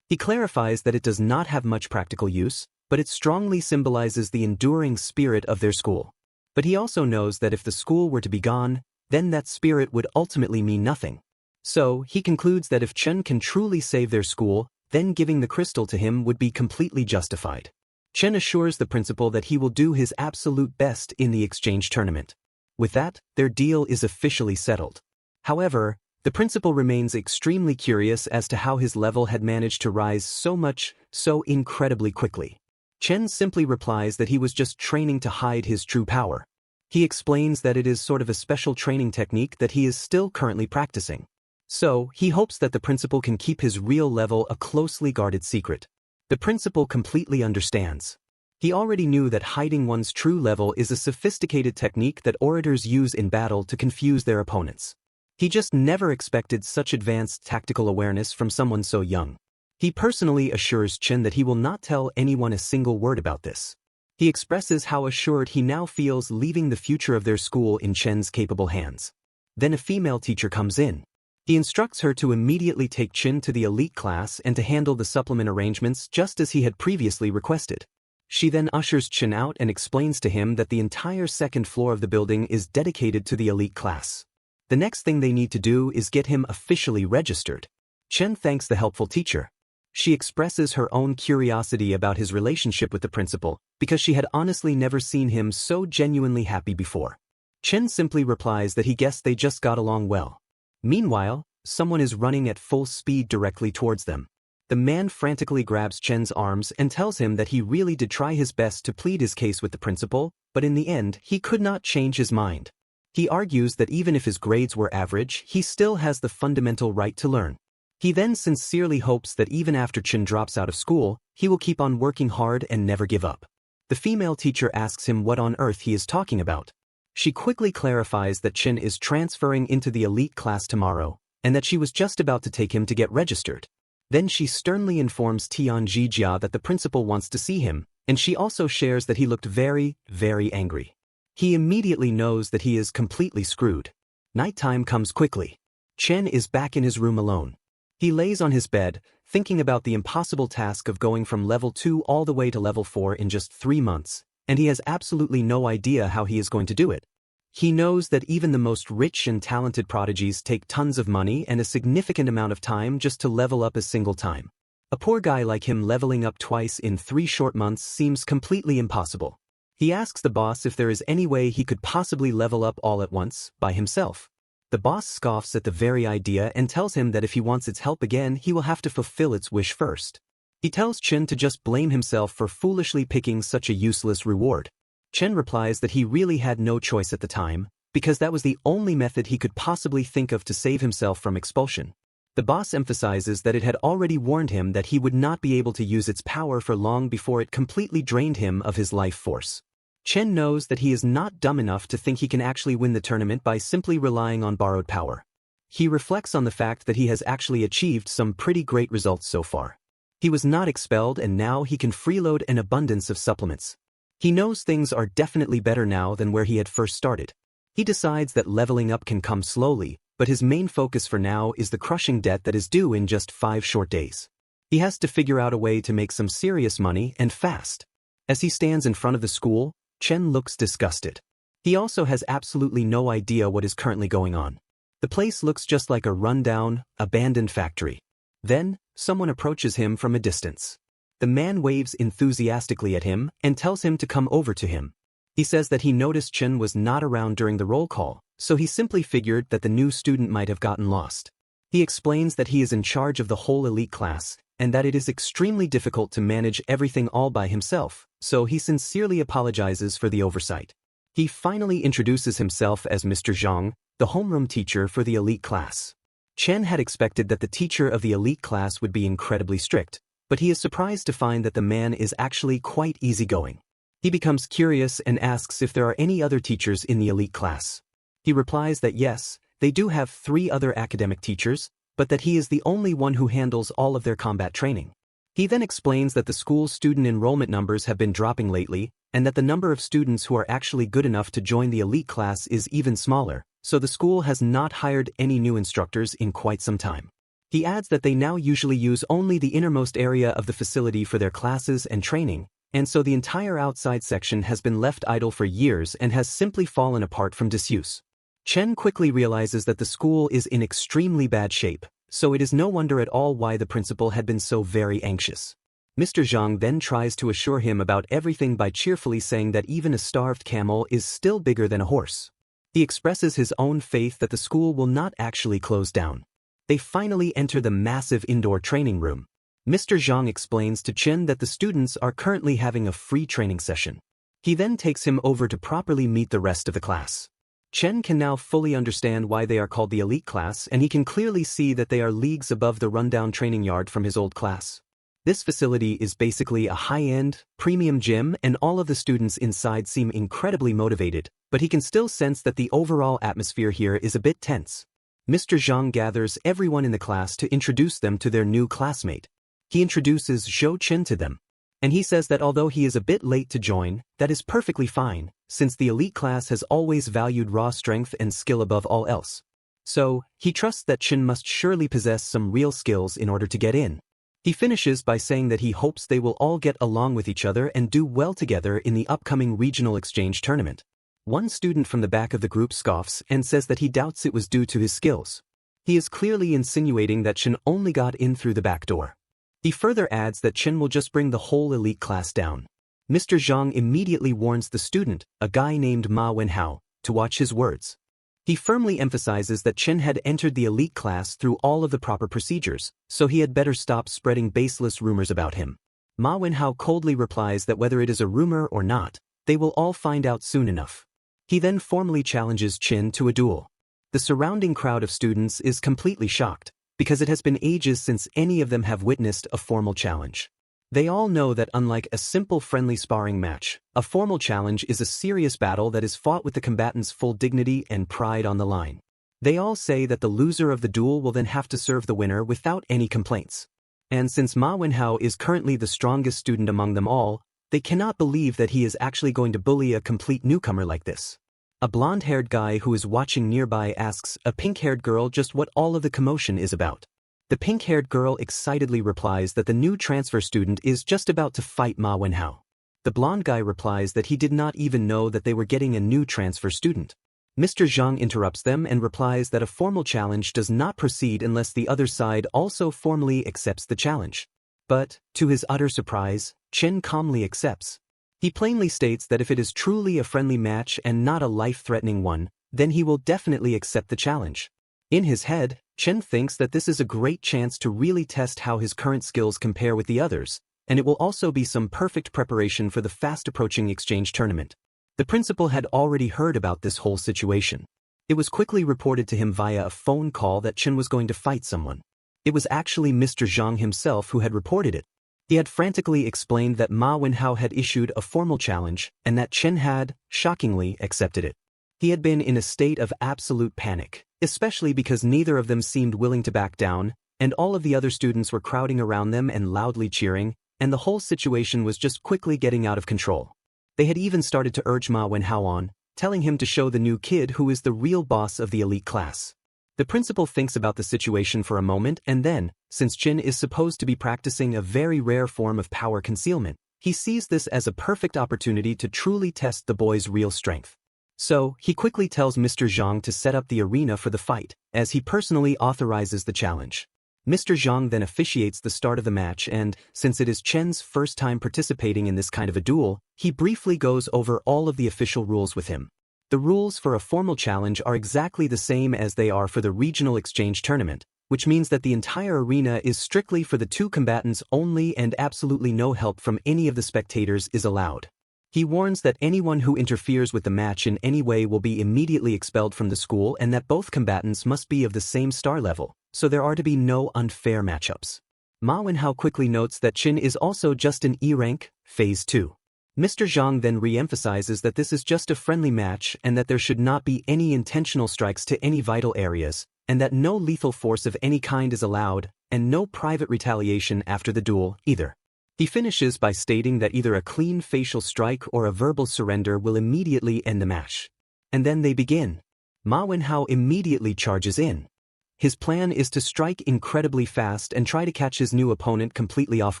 Speaker 1: He clarifies that it does not have much practical use, but it strongly symbolizes the enduring spirit of their school. But he also knows that if the school were to be gone, then that spirit would ultimately mean nothing. So, he concludes that if Chen can truly save their school, then giving the crystal to him would be completely justified. Chen assures the principal that he will do his absolute best in the exchange tournament. With that, their deal is officially settled. However, the principal remains extremely curious as to how his level had managed to rise so much, so incredibly quickly. Chen simply replies that he was just training to hide his true power. He explains that it is sort of a special training technique that he is still currently practicing. So, he hopes that the principal can keep his real level a closely guarded secret. The principal completely understands. He already knew that hiding one's true level is a sophisticated technique that orators use in battle to confuse their opponents. He just never expected such advanced tactical awareness from someone so young. He personally assures Chen that he will not tell anyone a single word about this. He expresses how assured he now feels leaving the future of their school in Chen's capable hands. Then a female teacher comes in. He instructs her to immediately take Chen to the elite class and to handle the supplement arrangements just as he had previously requested. She then ushers Chen out and explains to him that the entire second floor of the building is dedicated to the elite class. The next thing they need to do is get him officially registered. Chen thanks the helpful teacher. She expresses her own curiosity about his relationship with the principal, because she had honestly never seen him so genuinely happy before. Chen simply replies that he guessed they just got along well. Meanwhile, someone is running at full speed directly towards them. The man frantically grabs Chen's arms and tells him that he really did try his best to plead his case with the principal, but in the end, he could not change his mind. He argues that even if his grades were average, he still has the fundamental right to learn. He then sincerely hopes that even after Chen drops out of school, he will keep on working hard and never give up. The female teacher asks him what on earth he is talking about. She quickly clarifies that Chen is transferring into the elite class tomorrow, and that she was just about to take him to get registered. Then she sternly informs Tian Zhijia that the principal wants to see him, and she also shares that he looked very, very angry. He immediately knows that he is completely screwed. Nighttime comes quickly. Chen is back in his room alone. He lays on his bed, thinking about the impossible task of going from level 2 all the way to level 4 in just 3 months, and he has absolutely no idea how he is going to do it. He knows that even the most rich and talented prodigies take tons of money and a significant amount of time just to level up a single time. A poor guy like him leveling up twice in 3 short months seems completely impossible. He asks the boss if there is any way he could possibly level up all at once, by himself. The boss scoffs at the very idea and tells him that if he wants its help again, he will have to fulfill its wish first. He tells Chen to just blame himself for foolishly picking such a useless reward. Chen replies that he really had no choice at the time, because that was the only method he could possibly think of to save himself from expulsion. The boss emphasizes that it had already warned him that he would not be able to use its power for long before it completely drained him of his life force. Chen knows that he is not dumb enough to think he can actually win the tournament by simply relying on borrowed power. He reflects on the fact that he has actually achieved some pretty great results so far. He was not expelled and now he can freeload an abundance of supplements. He knows things are definitely better now than where he had first started. He decides that leveling up can come slowly, but his main focus for now is the crushing debt that is due in just 5 short days. He has to figure out a way to make some serious money and fast. As he stands in front of the school, Chen looks disgusted. He also has absolutely no idea what is currently going on. The place looks just like a rundown, abandoned factory. Then, someone approaches him from a distance. The man waves enthusiastically at him and tells him to come over to him. He says that he noticed Chen was not around during the roll call, so he simply figured that the new student might have gotten lost. He explains that he is in charge of the whole elite class, and that it is extremely difficult to manage everything all by himself, so he sincerely apologizes for the oversight. He finally introduces himself as Mr. Zhang, the homeroom teacher for the elite class. Chen had expected that the teacher of the elite class would be incredibly strict, but he is surprised to find that the man is actually quite easygoing. He becomes curious and asks if there are any other teachers in the elite class. He replies that yes, they do have 3 other academic teachers, but that he is the only one who handles all of their combat training. He then explains that the school's student enrollment numbers have been dropping lately, and that the number of students who are actually good enough to join the elite class is even smaller, so the school has not hired any new instructors in quite some time. He adds that they now usually use only the innermost area of the facility for their classes and training, and so the entire outside section has been left idle for years and has simply fallen apart from disuse. Chen quickly realizes that the school is in extremely bad shape, so it is no wonder at all why the principal had been so very anxious. Mr. Zhang then tries to assure him about everything by cheerfully saying that even a starved camel is still bigger than a horse. He expresses his own faith that the school will not actually close down. They finally enter the massive indoor training room. Mr. Zhang explains to Chen that the students are currently having a free training session. He then takes him over to properly meet the rest of the class. Chen can now fully understand why they are called the elite class, and he can clearly see that they are leagues above the rundown training yard from his old class. This facility is basically a high-end, premium gym, and all of the students inside seem incredibly motivated, but he can still sense that the overall atmosphere here is a bit tense. Mr. Zhang gathers everyone in the class to introduce them to their new classmate. He introduces Zhou Chen to them. And he says that although he is a bit late to join, that is perfectly fine, since the elite class has always valued raw strength and skill above all else. So, he trusts that Chen must surely possess some real skills in order to get in. He finishes by saying that he hopes they will all get along with each other and do well together in the upcoming regional exchange tournament. One student from the back of the group scoffs and says that he doubts it was due to his skills. He is clearly insinuating that Chen only got in through the back door. He further adds that Chen will just bring the whole elite class down. Mr. Zhang immediately warns the student, a guy named Ma Wenhao, to watch his words. He firmly emphasizes that Chen had entered the elite class through all of the proper procedures, so he had better stop spreading baseless rumors about him. Ma Wenhao coldly replies that whether it is a rumor or not, they will all find out soon enough. He then formally challenges Chen to a duel. The surrounding crowd of students is completely shocked, because it has been ages since any of them have witnessed a formal challenge. They all know that unlike a simple friendly sparring match, a formal challenge is a serious battle that is fought with the combatant's full dignity and pride on the line. They all say that the loser of the duel will then have to serve the winner without any complaints. And since Ma Wenhao is currently the strongest student among them all, they cannot believe that he is actually going to bully a complete newcomer like this. A blonde-haired guy who is watching nearby asks a pink-haired girl just what all of the commotion is about. The pink-haired girl excitedly replies that the new transfer student is just about to fight Ma Wenhao. The blonde guy replies that he did not even know that they were getting a new transfer student. Mr. Zhang interrupts them and replies that a formal challenge does not proceed unless the other side also formally accepts the challenge. But, to his utter surprise, Chen calmly accepts. He plainly states that if it is truly a friendly match and not a life-threatening one, then he will definitely accept the challenge. In his head, Chen thinks that this is a great chance to really test how his current skills compare with the others, and it will also be some perfect preparation for the fast-approaching exchange tournament. The principal had already heard about this whole situation. It was quickly reported to him via a phone call that Chen was going to fight someone. It was actually Mr. Zhang himself who had reported it. He had frantically explained that Ma Wenhao had issued a formal challenge and that Chen had, shockingly, accepted it. He had been in a state of absolute panic, especially because neither of them seemed willing to back down, and all of the other students were crowding around them and loudly cheering, and the whole situation was just quickly getting out of control. They had even started to urge Ma Wenhao on, telling him to show the new kid who is the real boss of the elite class. The principal thinks about the situation for a moment and then, since Chen is supposed to be practicing a very rare form of power concealment, he sees this as a perfect opportunity to truly test the boy's real strength. So, he quickly tells Mr. Zhang to set up the arena for the fight, as he personally authorizes the challenge. Mr. Zhang then officiates the start of the match and, since it is Chen's first time participating in this kind of a duel, he briefly goes over all of the official rules with him. The rules for a formal challenge are exactly the same as they are for the regional exchange tournament, which means that the entire arena is strictly for the two combatants only and absolutely no help from any of the spectators is allowed. He warns that anyone who interferes with the match in any way will be immediately expelled from the school and that both combatants must be of the same star level, so there are to be no unfair matchups. Ma Wenhao quickly notes that Qin is also just an E rank, Phase 2. Mr. Zhang then re-emphasizes that this is just a friendly match and that there should not be any intentional strikes to any vital areas, and that no lethal force of any kind is allowed, and no private retaliation after the duel, either. He finishes by stating that either a clean facial strike or a verbal surrender will immediately end the match. And then they begin. Ma Wenhao immediately charges in. His plan is to strike incredibly fast and try to catch his new opponent completely off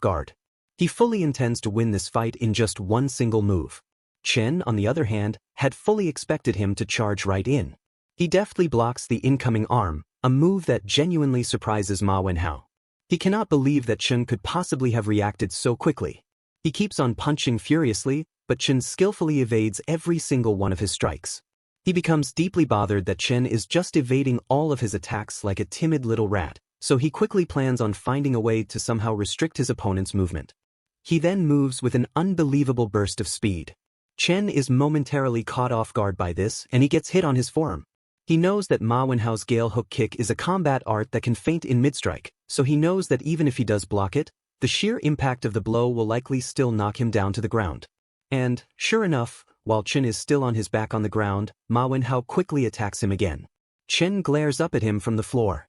Speaker 1: guard. He fully intends to win this fight in just one single move. Chen, on the other hand, had fully expected him to charge right in. He deftly blocks the incoming arm, a move that genuinely surprises Ma Wenhao. He cannot believe that Chen could possibly have reacted so quickly. He keeps on punching furiously, but Chen skillfully evades every single one of his strikes. He becomes deeply bothered that Chen is just evading all of his attacks like a timid little rat, so he quickly plans on finding a way to somehow restrict his opponent's movement. He then moves with an unbelievable burst of speed. Chen is momentarily caught off guard by this, and he gets hit on his forearm. He knows that Ma Wenhao's Gale Hook Kick is a combat art that can feint in mid-strike, so he knows that even if he does block it, the sheer impact of the blow will likely still knock him down to the ground. And, sure enough, while Chen is still on his back on the ground, Ma Wenhao quickly attacks him again. Chen glares up at him from the floor.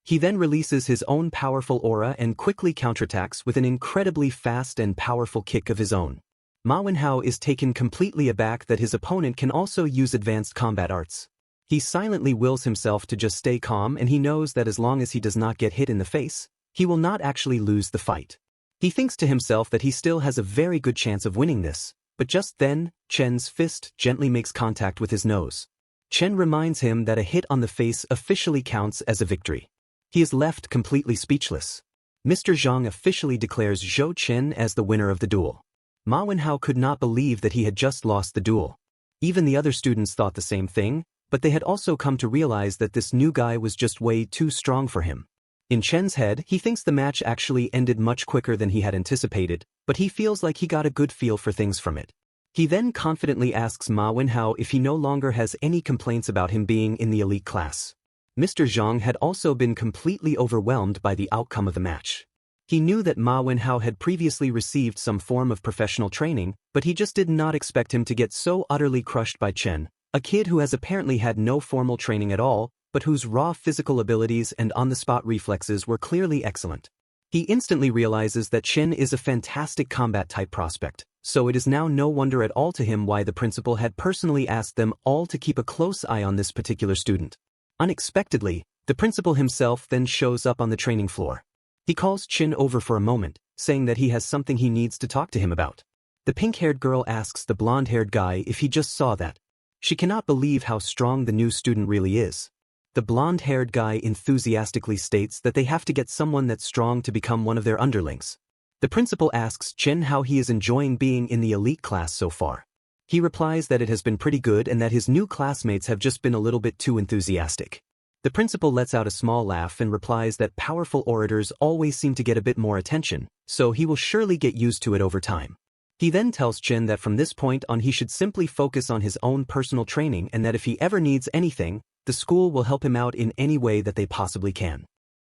Speaker 1: He then releases his own powerful aura and quickly counterattacks with an incredibly fast and powerful kick of his own. Ma Wenhao is taken completely aback that his opponent can also use advanced combat arts. He silently wills himself to just stay calm, and he knows that as long as he does not get hit in the face, he will not actually lose the fight. He thinks to himself that he still has a very good chance of winning this, but just then, Chen's fist gently makes contact with his nose. Chen reminds him that a hit on the face officially counts as a victory. He is left completely speechless. Mr. Zhang officially declares Zhou Chen as the winner of the duel. Ma Wenhao could not believe that he had just lost the duel. Even the other students thought the same thing, but they had also come to realize that this new guy was just way too strong for him. In Chen's head, he thinks the match actually ended much quicker than he had anticipated, but he feels like he got a good feel for things from it. He then confidently asks Ma Wenhao if he no longer has any complaints about him being in the elite class. Mr. Zhang had also been completely overwhelmed by the outcome of the match. He knew that Ma Wenhao had previously received some form of professional training, but he just did not expect him to get so utterly crushed by Chen, a kid who has apparently had no formal training at all, but whose raw physical abilities and on-the-spot reflexes were clearly excellent. He instantly realizes that Chen is a fantastic combat-type prospect, so it is now no wonder at all to him why the principal had personally asked them all to keep a close eye on this particular student. Unexpectedly, the principal himself then shows up on the training floor. He calls Chen over for a moment, saying that he has something he needs to talk to him about. The pink-haired girl asks the blonde-haired guy if he just saw that. She cannot believe how strong the new student really is. The blonde-haired guy enthusiastically states that they have to get someone that's strong to become one of their underlings. The principal asks Chen how he is enjoying being in the elite class so far. He replies that it has been pretty good and that his new classmates have just been a little bit too enthusiastic. The principal lets out a small laugh and replies that powerful orators always seem to get a bit more attention, so he will surely get used to it over time. He then tells Chen that from this point on he should simply focus on his own personal training and that if he ever needs anything, the school will help him out in any way that they possibly can.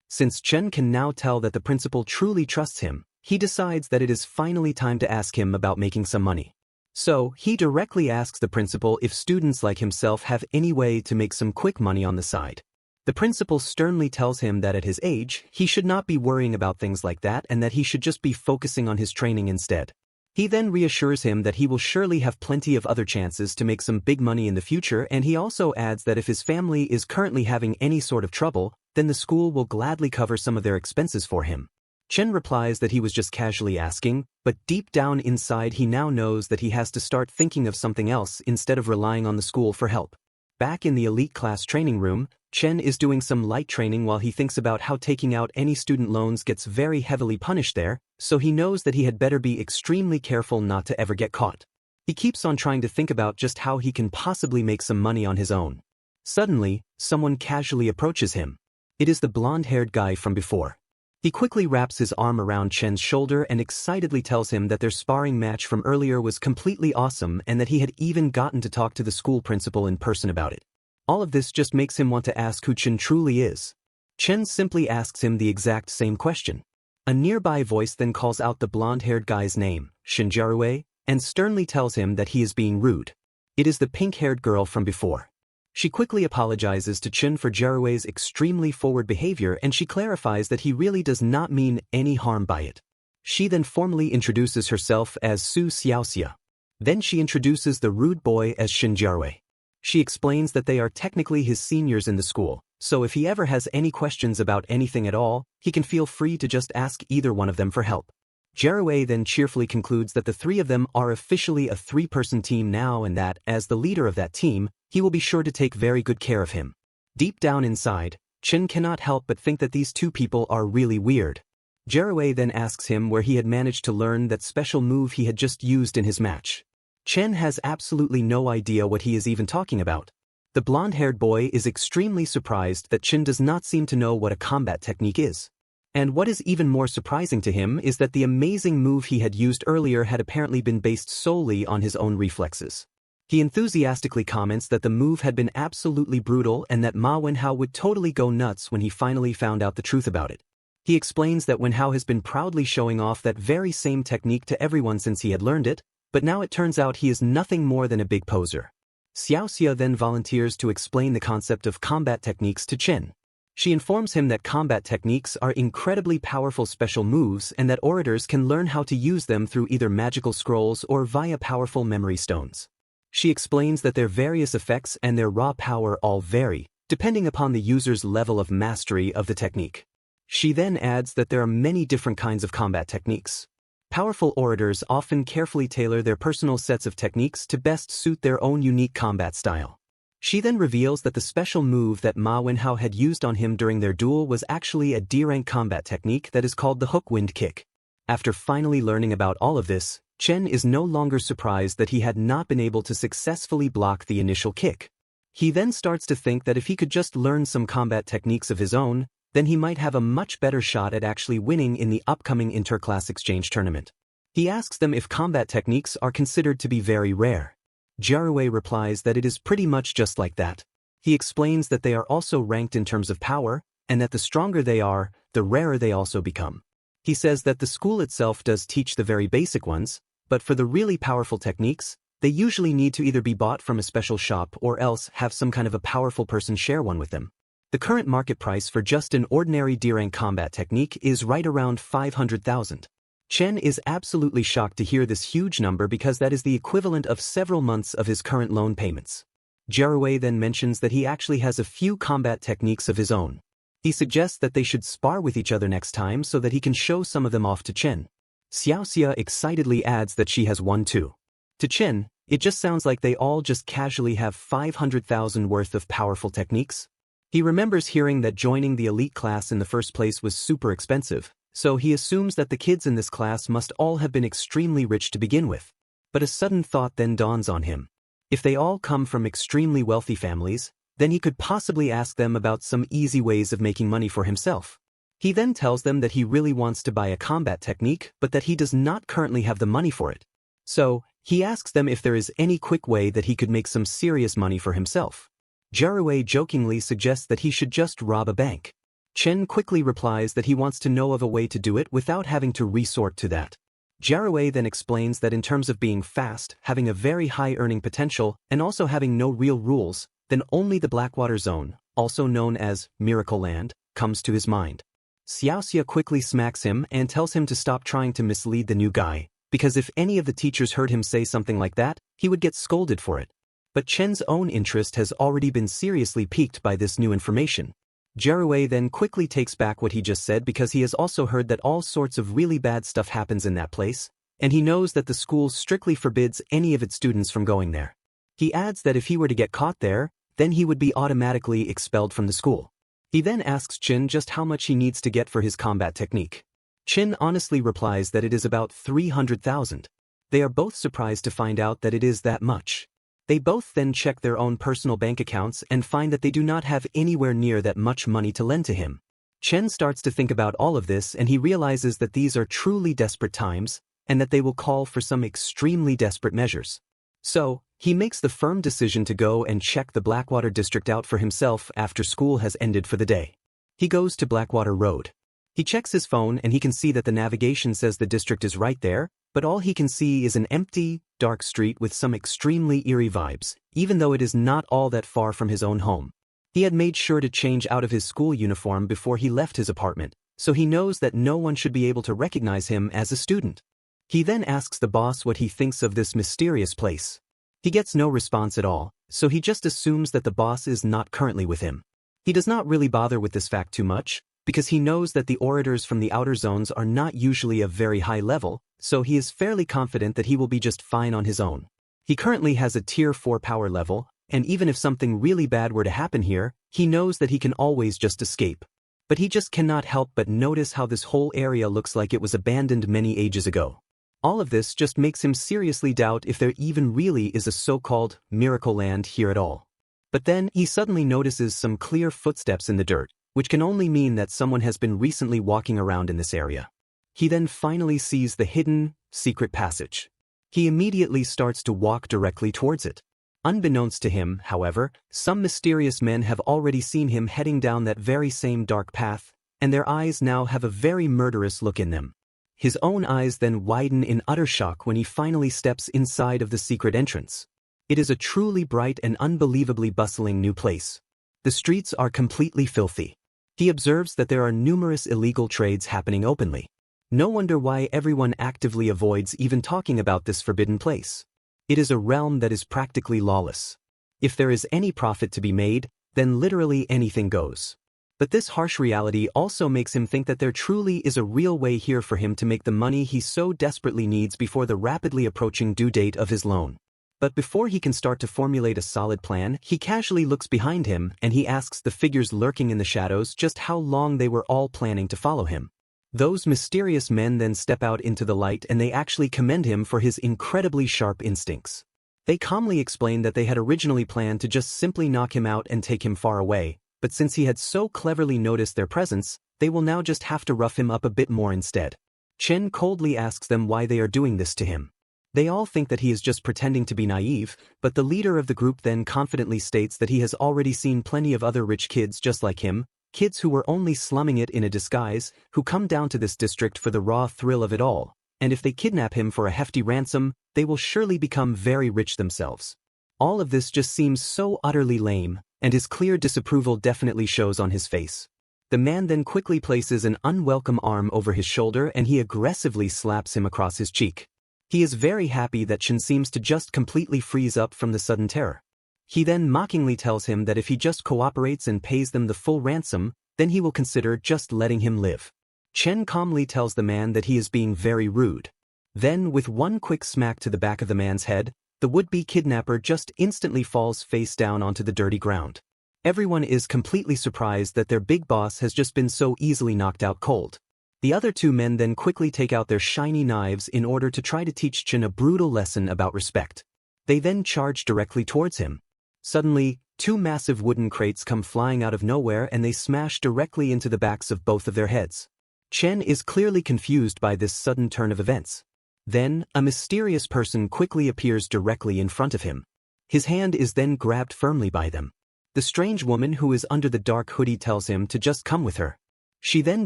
Speaker 1: Since Chen can now tell that the principal truly trusts him, he decides that it is finally time to ask him about making some money. So, he directly asks the principal if students like himself have any way to make some quick money on the side. The principal sternly tells him that at his age, he should not be worrying about things like that and that he should just be focusing on his training instead. He then reassures him that he will surely have plenty of other chances to make some big money in the future, and he also adds that if his family is currently having any sort of trouble, then the school will gladly cover some of their expenses for him. Chen replies that he was just casually asking, but deep down inside he now knows that he has to start thinking of something else instead of relying on the school for help. Back in the elite class training room, Chen is doing some light training while he thinks about how taking out any student loans gets very heavily punished there, so he knows that he had better be extremely careful not to ever get caught. He keeps on trying to think about just how he can possibly make some money on his own. Suddenly, someone casually approaches him. It is the blonde-haired guy from before. He quickly wraps his arm around Chen's shoulder and excitedly tells him that their sparring match from earlier was completely awesome and that he had even gotten to talk to the school principal in person about it. All of this just makes him want to ask who Chen truly is. Chen simply asks him the exact same question. A nearby voice then calls out the blonde-haired guy's name, Shinjarue, and sternly tells him that he is being rude. It is the pink-haired girl from before. She quickly apologizes to Chen for Jarue's extremely forward behavior and she clarifies that he really does not mean any harm by it. She then formally introduces herself as Su Xiaoxia. Then she introduces the rude boy as Shinjarue. She explains that they are technically his seniors in the school, so if he ever has any questions about anything at all, he can feel free to just ask either one of them for help. Jarue then cheerfully concludes that the three of them are officially a three-person team now and that, as the leader of that team, he will be sure to take very good care of him. Deep down inside, Chen cannot help but think that these two people are really weird. Jarue then asks him where he had managed to learn that special move he had just used in his match. Chen has absolutely no idea what he is even talking about. The blonde-haired boy is extremely surprised that Chen does not seem to know what a combat technique is. And what is even more surprising to him is that the amazing move he had used earlier had apparently been based solely on his own reflexes. He enthusiastically comments that the move had been absolutely brutal and that Ma Wenhao would totally go nuts when he finally found out the truth about it. He explains that Wenhao has been proudly showing off that very same technique to everyone since he had learned it, but now it turns out he is nothing more than a big poser. Xiaoxia then volunteers to explain the concept of combat techniques to Chen. She informs him that combat techniques are incredibly powerful special moves and that orators can learn how to use them through either magical scrolls or via powerful memory stones. She explains that their various effects and their raw power all vary, depending upon the user's level of mastery of the technique. She then adds that there are many different kinds of combat techniques. Powerful orators often carefully tailor their personal sets of techniques to best suit their own unique combat style. She then reveals that the special move that Ma Wenhao had used on him during their duel was actually a D-rank combat technique that is called the hook wind kick. After finally learning about all of this, Chen is no longer surprised that he had not been able to successfully block the initial kick. He then starts to think that if he could just learn some combat techniques of his own, then he might have a much better shot at actually winning in the upcoming inter-class exchange tournament. He asks them if combat techniques are considered to be very rare. Jarue replies that it is pretty much just like that. He explains that they are also ranked in terms of power, and that the stronger they are, the rarer they also become. He says that the school itself does teach the very basic ones, but for the really powerful techniques, they usually need to either be bought from a special shop or else have some kind of a powerful person share one with them. The current market price for just an ordinary D-rank combat technique is right around 500,000. Chen is absolutely shocked to hear this huge number because that is the equivalent of several months of his current loan payments. Jarue then mentions that he actually has a few combat techniques of his own. He suggests that they should spar with each other next time so that he can show some of them off to Chen. Xiaoxia excitedly adds that she has one too. To Chen, it just sounds like they all just casually have 500,000 worth of powerful techniques. He remembers hearing that joining the elite class in the first place was super expensive, so he assumes that the kids in this class must all have been extremely rich to begin with. But a sudden thought then dawns on him. If they all come from extremely wealthy families, then he could possibly ask them about some easy ways of making money for himself. He then tells them that he really wants to buy a combat technique, but that he does not currently have the money for it. So, he asks them if there is any quick way that he could make some serious money for himself. Jarue jokingly suggests that he should just rob a bank. Chen quickly replies that he wants to know of a way to do it without having to resort to that. Jarue then explains that in terms of being fast, having a very high earning potential, and also having no real rules, then only the Blackwater Zone, also known as Miracle Land, comes to his mind. Xiaoxia quickly smacks him and tells him to stop trying to mislead the new guy, because if any of the teachers heard him say something like that, he would get scolded for it. But Chen's own interest has already been seriously piqued by this new information. Jarue then quickly takes back what he just said because he has also heard that all sorts of really bad stuff happens in that place, and he knows that the school strictly forbids any of its students from going there. He adds that if he were to get caught there, then he would be automatically expelled from the school. He then asks Chin just how much he needs to get for his combat technique. Chin honestly replies that it is about 300,000. They are both surprised to find out that it is that much. They both then check their own personal bank accounts and find that they do not have anywhere near that much money to lend to him. Chen starts to think about all of this and he realizes that these are truly desperate times, and that they will call for some extremely desperate measures. So, he makes the firm decision to go and check the Blackwater district out for himself after school has ended for the day. He goes to Blackwater Road. He checks his phone and he can see that the navigation says the district is right there, but all he can see is an empty, dark street with some extremely eerie vibes, even though it is not all that far from his own home. He had made sure to change out of his school uniform before he left his apartment, so he knows that no one should be able to recognize him as a student. He then asks the boss what he thinks of this mysterious place. He gets no response at all, so he just assumes that the boss is not currently with him. He does not really bother with this fact too much, because he knows that the orators from the outer zones are not usually of very high level, so he is fairly confident that he will be just fine on his own. He currently has a tier 4 power level, and even if something really bad were to happen here, he knows that he can always just escape. But he just cannot help but notice how this whole area looks like it was abandoned many ages ago. All of this just makes him seriously doubt if there even really is a so-called miracle land here at all. But then he suddenly notices some clear footsteps in the dirt, which can only mean that someone has been recently walking around in this area. He then finally sees the hidden, secret passage. He immediately starts to walk directly towards it. Unbeknownst to him, however, some mysterious men have already seen him heading down that very same dark path, and their eyes now have a very murderous look in them. His own eyes then widen in utter shock when he finally steps inside of the secret entrance. It is a truly bright and unbelievably bustling new place. The streets are completely filthy. He observes that there are numerous illegal trades happening openly. No wonder why everyone actively avoids even talking about this forbidden place. It is a realm that is practically lawless. If there is any profit to be made, then literally anything goes. But this harsh reality also makes him think that there truly is a real way here for him to make the money he so desperately needs before the rapidly approaching due date of his loan. But before he can start to formulate a solid plan, he casually looks behind him and he asks the figures lurking in the shadows just how long they were all planning to follow him. Those mysterious men then step out into the light and they actually commend him for his incredibly sharp instincts. They calmly explain that they had originally planned to just simply knock him out and take him far away, but since he had so cleverly noticed their presence, they will now just have to rough him up a bit more instead. Chen coldly asks them why they are doing this to him. They all think that he is just pretending to be naive, but the leader of the group then confidently states that he has already seen plenty of other rich kids just like him, kids who were only slumming it in a disguise, who come down to this district for the raw thrill of it all, and if they kidnap him for a hefty ransom, they will surely become very rich themselves. All of this just seems so utterly lame, and his clear disapproval definitely shows on his face. The man then quickly places an unwelcome arm over his shoulder and he aggressively slaps him across his cheek. He is very happy that Chen seems to just completely freeze up from the sudden terror. He then mockingly tells him that if he just cooperates and pays them the full ransom, then he will consider just letting him live. Chen calmly tells the man that he is being very rude. Then, with one quick smack to the back of the man's head, the would-be kidnapper just instantly falls face down onto the dirty ground. Everyone is completely surprised that their big boss has just been so easily knocked out cold. The other two men then quickly take out their shiny knives in order to try to teach Chen a brutal lesson about respect. They then charge directly towards him. Suddenly, two massive wooden crates come flying out of nowhere and they smash directly into the backs of both of their heads. Chen is clearly confused by this sudden turn of events. Then, a mysterious person quickly appears directly in front of him. His hand is then grabbed firmly by them. The strange woman who is under the dark hoodie tells him to just come with her. She then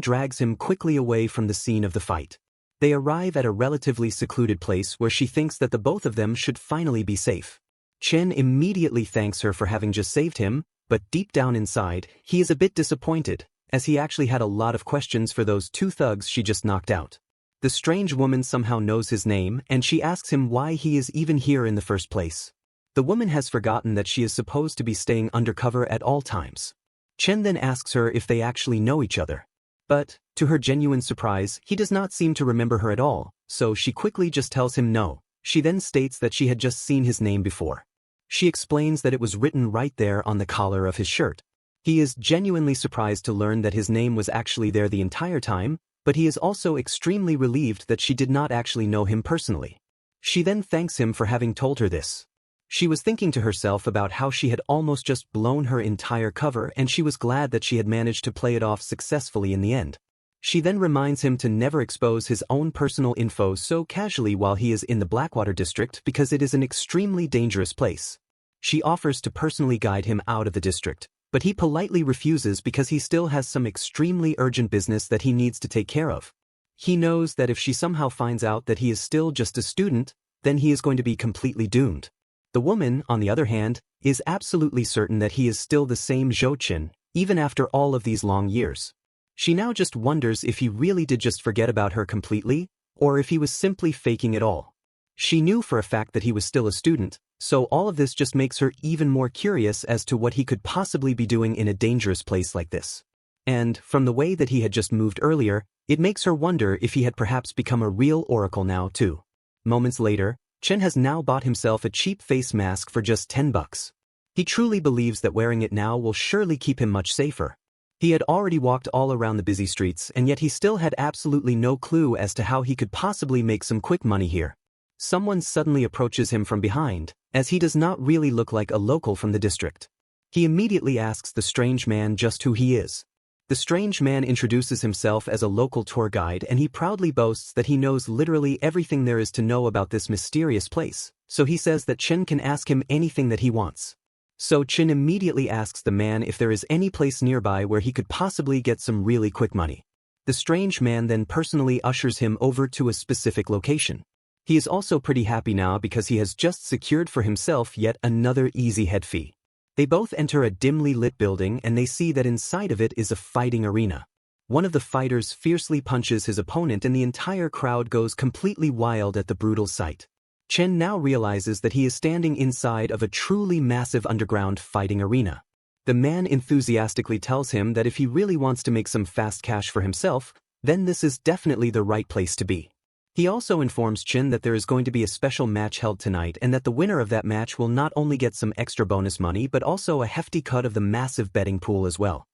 Speaker 1: drags him quickly away from the scene of the fight. They arrive at a relatively secluded place where she thinks that the both of them should finally be safe. Chen immediately thanks her for having just saved him, but deep down inside, he is a bit disappointed, as he actually had a lot of questions for those two thugs she just knocked out. The strange woman somehow knows his name and she asks him why he is even here in the first place. The woman has forgotten that she is supposed to be staying undercover at all times. Chen then asks her if they actually know each other. But, to her genuine surprise, he does not seem to remember her at all, so she quickly just tells him no. She then states that she had just seen his name before. She explains that it was written right there on the collar of his shirt. He is genuinely surprised to learn that his name was actually there the entire time, but he is also extremely relieved that she did not actually know him personally. She then thanks him for having told her this. She was thinking to herself about how she had almost just blown her entire cover, and she was glad that she had managed to play it off successfully in the end. She then reminds him to never expose his own personal info so casually while he is in the Blackwater district because it is an extremely dangerous place. She offers to personally guide him out of the district, but he politely refuses because he still has some extremely urgent business that he needs to take care of. He knows that if she somehow finds out that he is still just a student, then he is going to be completely doomed. The woman, on the other hand, is absolutely certain that he is still the same Zhou Qin, even after all of these long years. She now just wonders if he really did just forget about her completely, or if he was simply faking it all. She knew for a fact that he was still a student, so all of this just makes her even more curious as to what he could possibly be doing in a dangerous place like this. And, from the way that he had just moved earlier, it makes her wonder if he had perhaps become a real oracle now too. Moments later, Chen has now bought himself a cheap face mask for just $10. He truly believes that wearing it now will surely keep him much safer. He had already walked all around the busy streets, and yet he still had absolutely no clue as to how he could possibly make some quick money here. Someone suddenly approaches him from behind, as he does not really look like a local from the district. He immediately asks the strange man just who he is. The strange man introduces himself as a local tour guide, and he proudly boasts that he knows literally everything there is to know about this mysterious place, so he says that Chen can ask him anything that he wants. So Chen immediately asks the man if there is any place nearby where he could possibly get some really quick money. The strange man then personally ushers him over to a specific location. He is also pretty happy now because he has just secured for himself yet another easy head fee. They both enter a dimly lit building and they see that inside of it is a fighting arena. One of the fighters fiercely punches his opponent and the entire crowd goes completely wild at the brutal sight. Chen now realizes that he is standing inside of a truly massive underground fighting arena. The man enthusiastically tells him that if he really wants to make some fast cash for himself, then this is definitely the right place to be. He also informs Chen that there is going to be a special match held tonight and that the winner of that match will not only get some extra bonus money but also a hefty cut of the massive betting pool as well.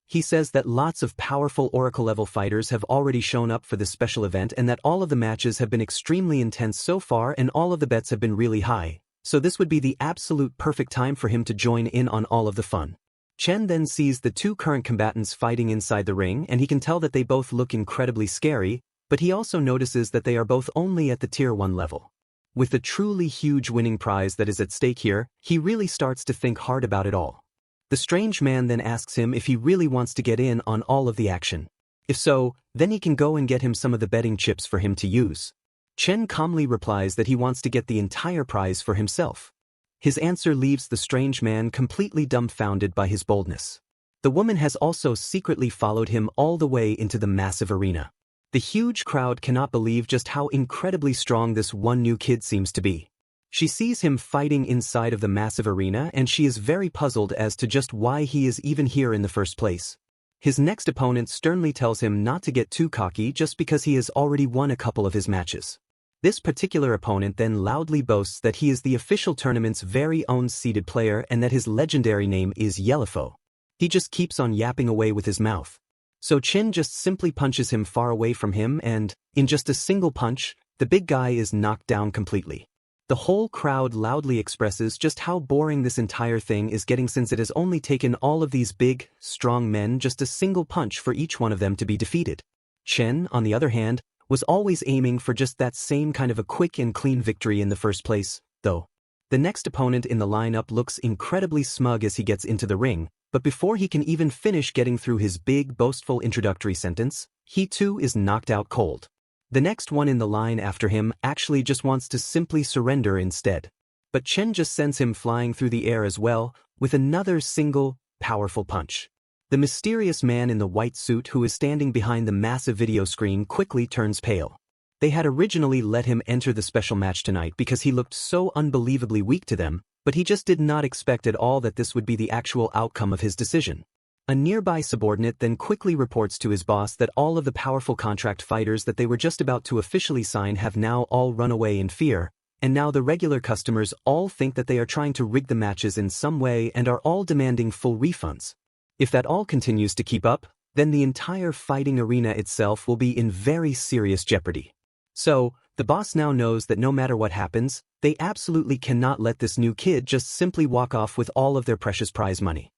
Speaker 1: He says that lots of powerful Oracle-level fighters have already shown up for this special event and that all of the matches have been extremely intense so far and all of the bets have been really high, so this would be the absolute perfect time for him to join in on all of the fun. Chen then sees the two current combatants fighting inside the ring and he can tell that they both look incredibly scary, but he also notices that they are both only at the Tier 1 level. With the truly huge winning prize that is at stake here, he really starts to think hard about it all. The strange man then asks him if he really wants to get in on all of the action. If so, then he can go and get him some of the betting chips for him to use. Chen calmly replies that he wants to get the entire prize for himself. His answer leaves the strange man completely dumbfounded by his boldness. The woman has also secretly followed him all the way into the massive arena. The huge crowd cannot believe just how incredibly strong this one new kid seems to be. She sees him fighting inside of the massive arena and she is very puzzled as to just why he is even here in the first place. His next opponent sternly tells him not to get too cocky just because he has already won a couple of his matches. This particular opponent then loudly boasts that he is the official tournament's very own seeded player and that his legendary name is Yellowfoe. He just keeps on yapping away with his mouth. So Chen just simply punches him far away from him and, in just a single punch, the big guy is knocked down completely. The whole crowd loudly expresses just how boring this entire thing is getting since it has only taken all of these big, strong men just a single punch for each one of them to be defeated. Chen, on the other hand, was always aiming for just that same kind of a quick and clean victory in the first place, though. The next opponent in the lineup looks incredibly smug as he gets into the ring, but before he can even finish getting through his big, boastful introductory sentence, he too is knocked out cold. The next one in the line after him actually just wants to simply surrender instead. But Chen just sends him flying through the air as well, with another single, powerful punch. The mysterious man in the white suit who is standing behind the massive video screen quickly turns pale. They had originally let him enter the special match tonight because he looked so unbelievably weak to them, but he just did not expect at all that this would be the actual outcome of his decision. A nearby subordinate then quickly reports to his boss that all of the powerful contract fighters that they were just about to officially sign have now all run away in fear, and now the regular customers all think that they are trying to rig the matches in some way and are all demanding full refunds. If that all continues to keep up, then the entire fighting arena itself will be in very serious jeopardy. So, the boss now knows that no matter what happens, they absolutely cannot let this new kid just simply walk off with all of their precious prize money.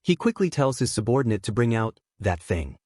Speaker 1: He quickly tells his subordinate to bring out that thing.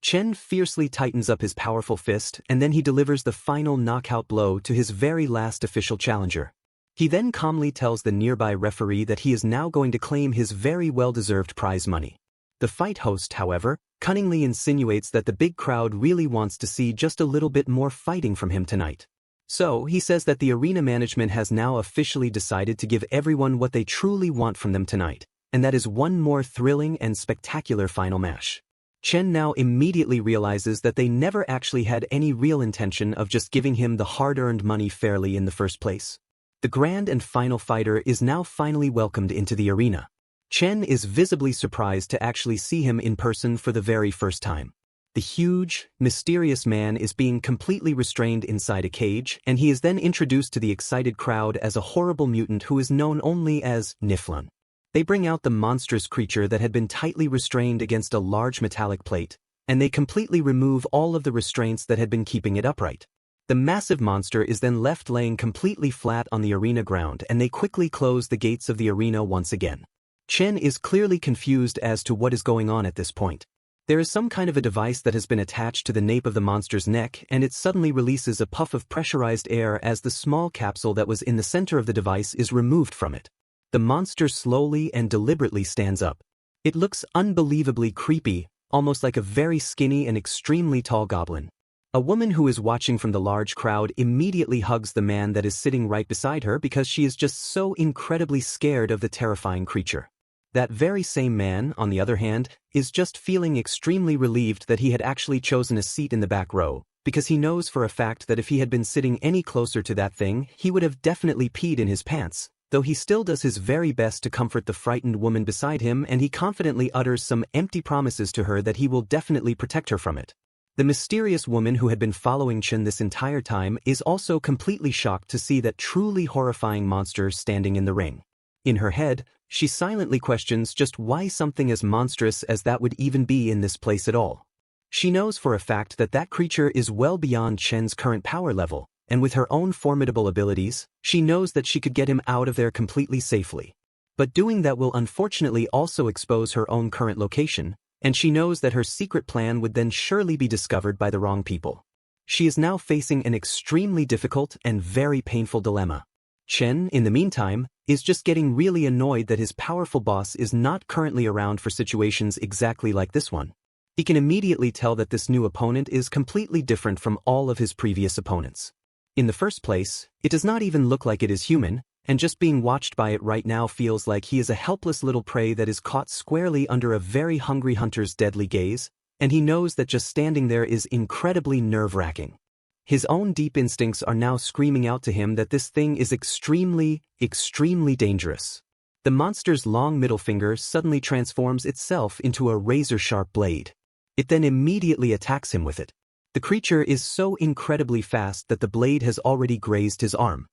Speaker 1: Chen fiercely tightens up his powerful fist and then he delivers the final knockout blow to his very last official challenger. He then calmly tells the nearby referee that he is now going to claim his very well-deserved prize money. The fight host, however, cunningly insinuates that the big crowd really wants to see just a little bit more fighting from him tonight. So, he says that the arena management has now officially decided to give everyone what they truly want from them tonight, and that is one more thrilling and spectacular final match. Chen now immediately realizes that they never actually had any real intention of just giving him the hard-earned money fairly in the first place. The grand and final fighter is now finally welcomed into the arena. Chen is visibly surprised to actually see him in person for the very first time. The huge, mysterious man is being completely restrained inside a cage, and he is then introduced to the excited crowd as a horrible mutant who is known only as Niflun. They bring out the monstrous creature that had been tightly restrained against a large metallic plate, and they completely remove all of the restraints that had been keeping it upright. The massive monster is then left laying completely flat on the arena ground, and they quickly close the gates of the arena once again. Chen is clearly confused as to what is going on at this point. There is some kind of a device that has been attached to the nape of the monster's neck, and it suddenly releases a puff of pressurized air as the small capsule that was in the center of the device is removed from it. The monster slowly and deliberately stands up. It looks unbelievably creepy, almost like a very skinny and extremely tall goblin. A woman who is watching from the large crowd immediately hugs the man that is sitting right beside her because she is just so incredibly scared of the terrifying creature. That very same man, on the other hand, is just feeling extremely relieved that he had actually chosen a seat in the back row, because he knows for a fact that if he had been sitting any closer to that thing, he would have definitely peed in his pants. Though he still does his very best to comfort the frightened woman beside him, and he confidently utters some empty promises to her that he will definitely protect her from it. The mysterious woman who had been following Chen this entire time is also completely shocked to see that truly horrifying monster standing in the ring. In her head, she silently questions just why something as monstrous as that would even be in this place at all. She knows for a fact that that creature is well beyond Chen's current power level, and with her own formidable abilities, she knows that she could get him out of there completely safely. But doing that will unfortunately also expose her own current location, and she knows that her secret plan would then surely be discovered by the wrong people. She is now facing an extremely difficult and very painful dilemma. Chen, in the meantime, is just getting really annoyed that his powerful boss is not currently around for situations exactly like this one. He can immediately tell that this new opponent is completely different from all of his previous opponents. In the first place, it does not even look like it is human, and just being watched by it right now feels like he is a helpless little prey that is caught squarely under a very hungry hunter's deadly gaze, and he knows that just standing there is incredibly nerve-wracking. His own deep instincts are now screaming out to him that this thing is extremely, extremely dangerous. The monster's long middle finger suddenly transforms itself into a razor-sharp blade. It then immediately attacks him with it. The creature is so incredibly fast that the blade has already grazed his arm.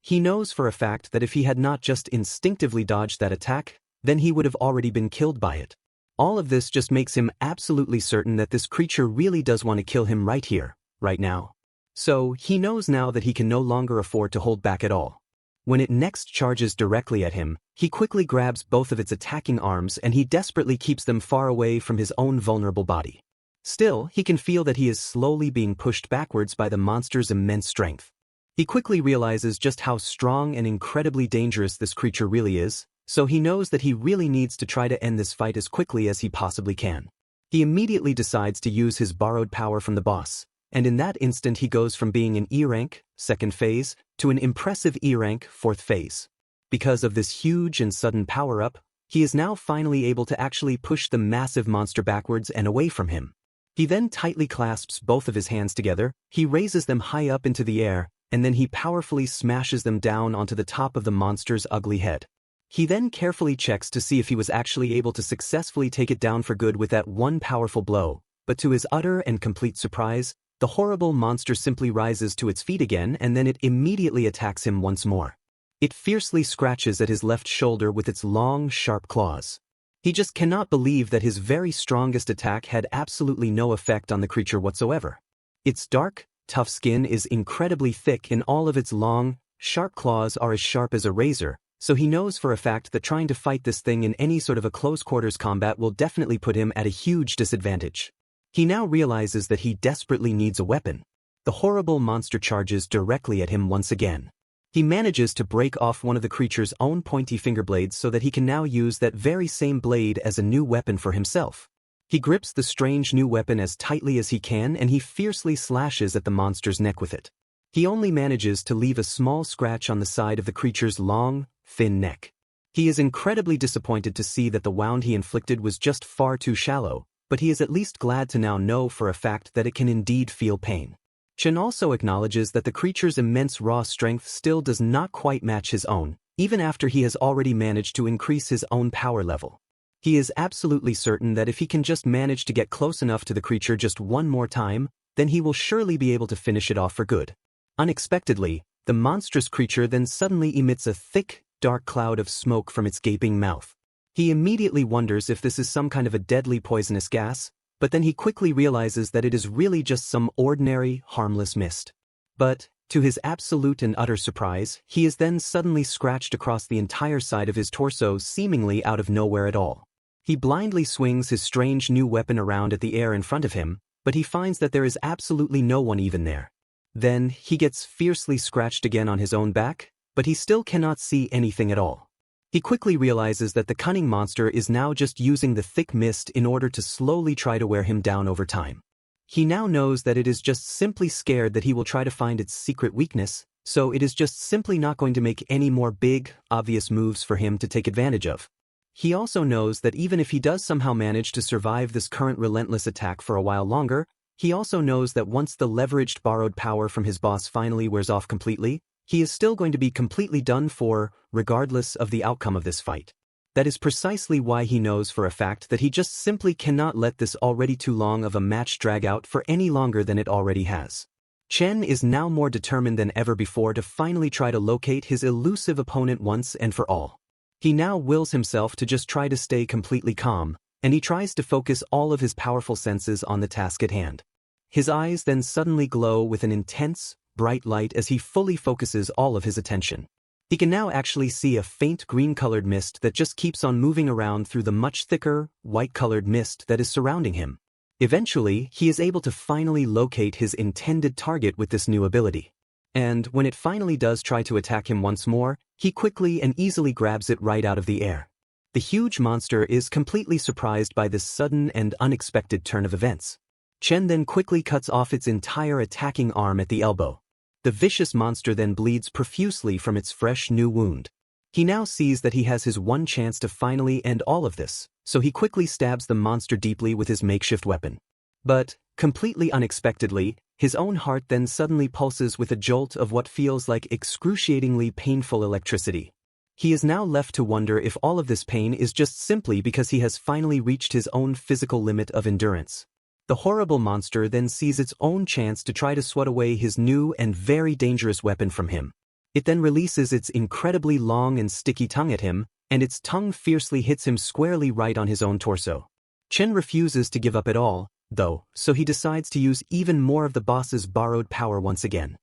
Speaker 1: He knows for a fact that if he had not just instinctively dodged that attack, then he would have already been killed by it. All of this just makes him absolutely certain that this creature really does want to kill him right here, right now. So, he knows now that he can no longer afford to hold back at all. When it next charges directly at him, he quickly grabs both of its attacking arms and he desperately keeps them far away from his own vulnerable body. Still, he can feel that he is slowly being pushed backwards by the monster's immense strength. He quickly realizes just how strong and incredibly dangerous this creature really is, so he knows that he really needs to try to end this fight as quickly as he possibly can. He immediately decides to use his borrowed power from the boss, and in that instant he goes from being an E rank, 2nd phase, to an impressive E rank, 4th phase. Because of this huge and sudden power-up, he is now finally able to actually push the massive monster backwards and away from him. He then tightly clasps both of his hands together, he raises them high up into the air, and then he powerfully smashes them down onto the top of the monster's ugly head. He then carefully checks to see if he was actually able to successfully take it down for good with that one powerful blow, but to his utter and complete surprise, The horrible monster simply rises to its feet again and then it immediately attacks him once more. It fiercely scratches at his left shoulder with its long, sharp claws. He just cannot believe that his very strongest attack had absolutely no effect on the creature whatsoever. Its dark, tough skin is incredibly thick and all of its long, sharp claws are as sharp as a razor, so he knows for a fact that trying to fight this thing in any sort of a close-quarters combat will definitely put him at a huge disadvantage. He now realizes that he desperately needs a weapon. The horrible monster charges directly at him once again. He manages to break off one of the creature's own pointy finger blades so that he can now use that very same blade as a new weapon for himself. He grips the strange new weapon as tightly as he can and he fiercely slashes at the monster's neck with it. He only manages to leave a small scratch on the side of the creature's long, thin neck. He is incredibly disappointed to see that the wound he inflicted was just far too shallow, but he is at least glad to now know for a fact that it can indeed feel pain. Chen also acknowledges that the creature's immense raw strength still does not quite match his own, even after he has already managed to increase his own power level. He is absolutely certain that if he can just manage to get close enough to the creature just one more time, then he will surely be able to finish it off for good. Unexpectedly, the monstrous creature then suddenly emits a thick, dark cloud of smoke from its gaping mouth. He immediately wonders if this is some kind of a deadly poisonous gas, but then he quickly realizes that it is really just some ordinary, harmless mist. But, to his absolute and utter surprise, he is then suddenly scratched across the entire side of his torso seemingly out of nowhere at all. He blindly swings his strange new weapon around at the air in front of him, but he finds that there is absolutely no one even there. Then, he gets fiercely scratched again on his own back, but he still cannot see anything at all. He quickly realizes that the cunning monster is now just using the thick mist in order to slowly try to wear him down over time. He now knows that it is just simply scared that he will try to find its secret weakness, so it is just simply not going to make any more big, obvious moves for him to take advantage of. He also knows that even if he does somehow manage to survive this current relentless attack for a while longer, he also knows that once the leveraged borrowed power from his boss finally wears off completely, he is still going to be completely done for, regardless of the outcome of this fight. That is precisely why he knows for a fact that he just simply cannot let this already too long of a match drag out for any longer than it already has. Chen is now more determined than ever before to finally try to locate his elusive opponent once and for all. He now wills himself to just try to stay completely calm, and he tries to focus all of his powerful senses on the task at hand. His eyes then suddenly glow with an intense, bright light as he fully focuses all of his attention. He can now actually see a faint green-colored mist that just keeps on moving around through the much thicker, white-colored mist that is surrounding him. Eventually, he is able to finally locate his intended target with this new ability. And when it finally does try to attack him once more, he quickly and easily grabs it right out of the air. The huge monster is completely surprised by this sudden and unexpected turn of events. Chen then quickly cuts off its entire attacking arm at the elbow. The vicious monster then bleeds profusely from its fresh new wound. He now sees that he has his one chance to finally end all of this, so he quickly stabs the monster deeply with his makeshift weapon. But, completely unexpectedly, his own heart then suddenly pulses with a jolt of what feels like excruciatingly painful electricity. He is now left to wonder if all of this pain is just simply because he has finally reached his own physical limit of endurance. The horrible monster then sees its own chance to try to swat away his new and very dangerous weapon from him. It then releases its incredibly long and sticky tongue at him, and its tongue fiercely hits him squarely right on his own torso. Chen refuses to give up at all, though, so he decides to use even more of the boss's borrowed power once again.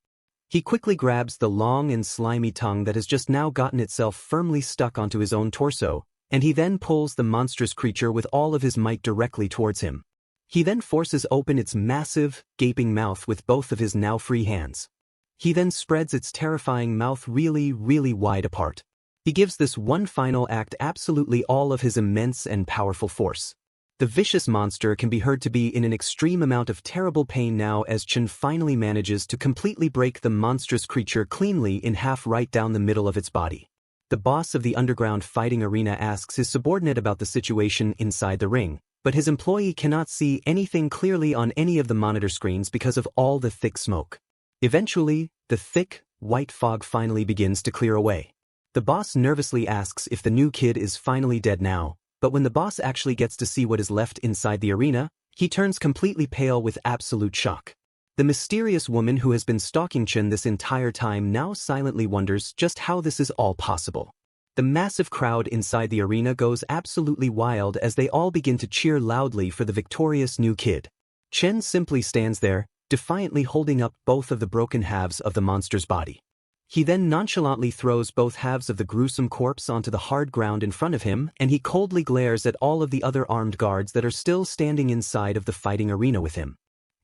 Speaker 1: He quickly grabs the long and slimy tongue that has just now gotten itself firmly stuck onto his own torso, and he then pulls the monstrous creature with all of his might directly towards him. He then forces open its massive, gaping mouth with both of his now free hands. He then spreads its terrifying mouth really, really wide apart. He gives this one final act absolutely all of his immense and powerful force. The vicious monster can be heard to be in an extreme amount of terrible pain now as Chen finally manages to completely break the monstrous creature cleanly in half right down the middle of its body. The boss of the underground fighting arena asks his subordinate about the situation inside the ring, but his employee cannot see anything clearly on any of the monitor screens because of all the thick smoke. Eventually, the thick, white fog finally begins to clear away. The boss nervously asks if the new kid is finally dead now, but when the boss actually gets to see what is left inside the arena, he turns completely pale with absolute shock. The mysterious woman who has been stalking Chen this entire time now silently wonders just how this is all possible. The massive crowd inside the arena goes absolutely wild as they all begin to cheer loudly for the victorious new kid. Chen simply stands there, defiantly holding up both of the broken halves of the monster's body. He then nonchalantly throws both halves of the gruesome corpse onto the hard ground in front of him, and he coldly glares at all of the other armed guards that are still standing inside of the fighting arena with him.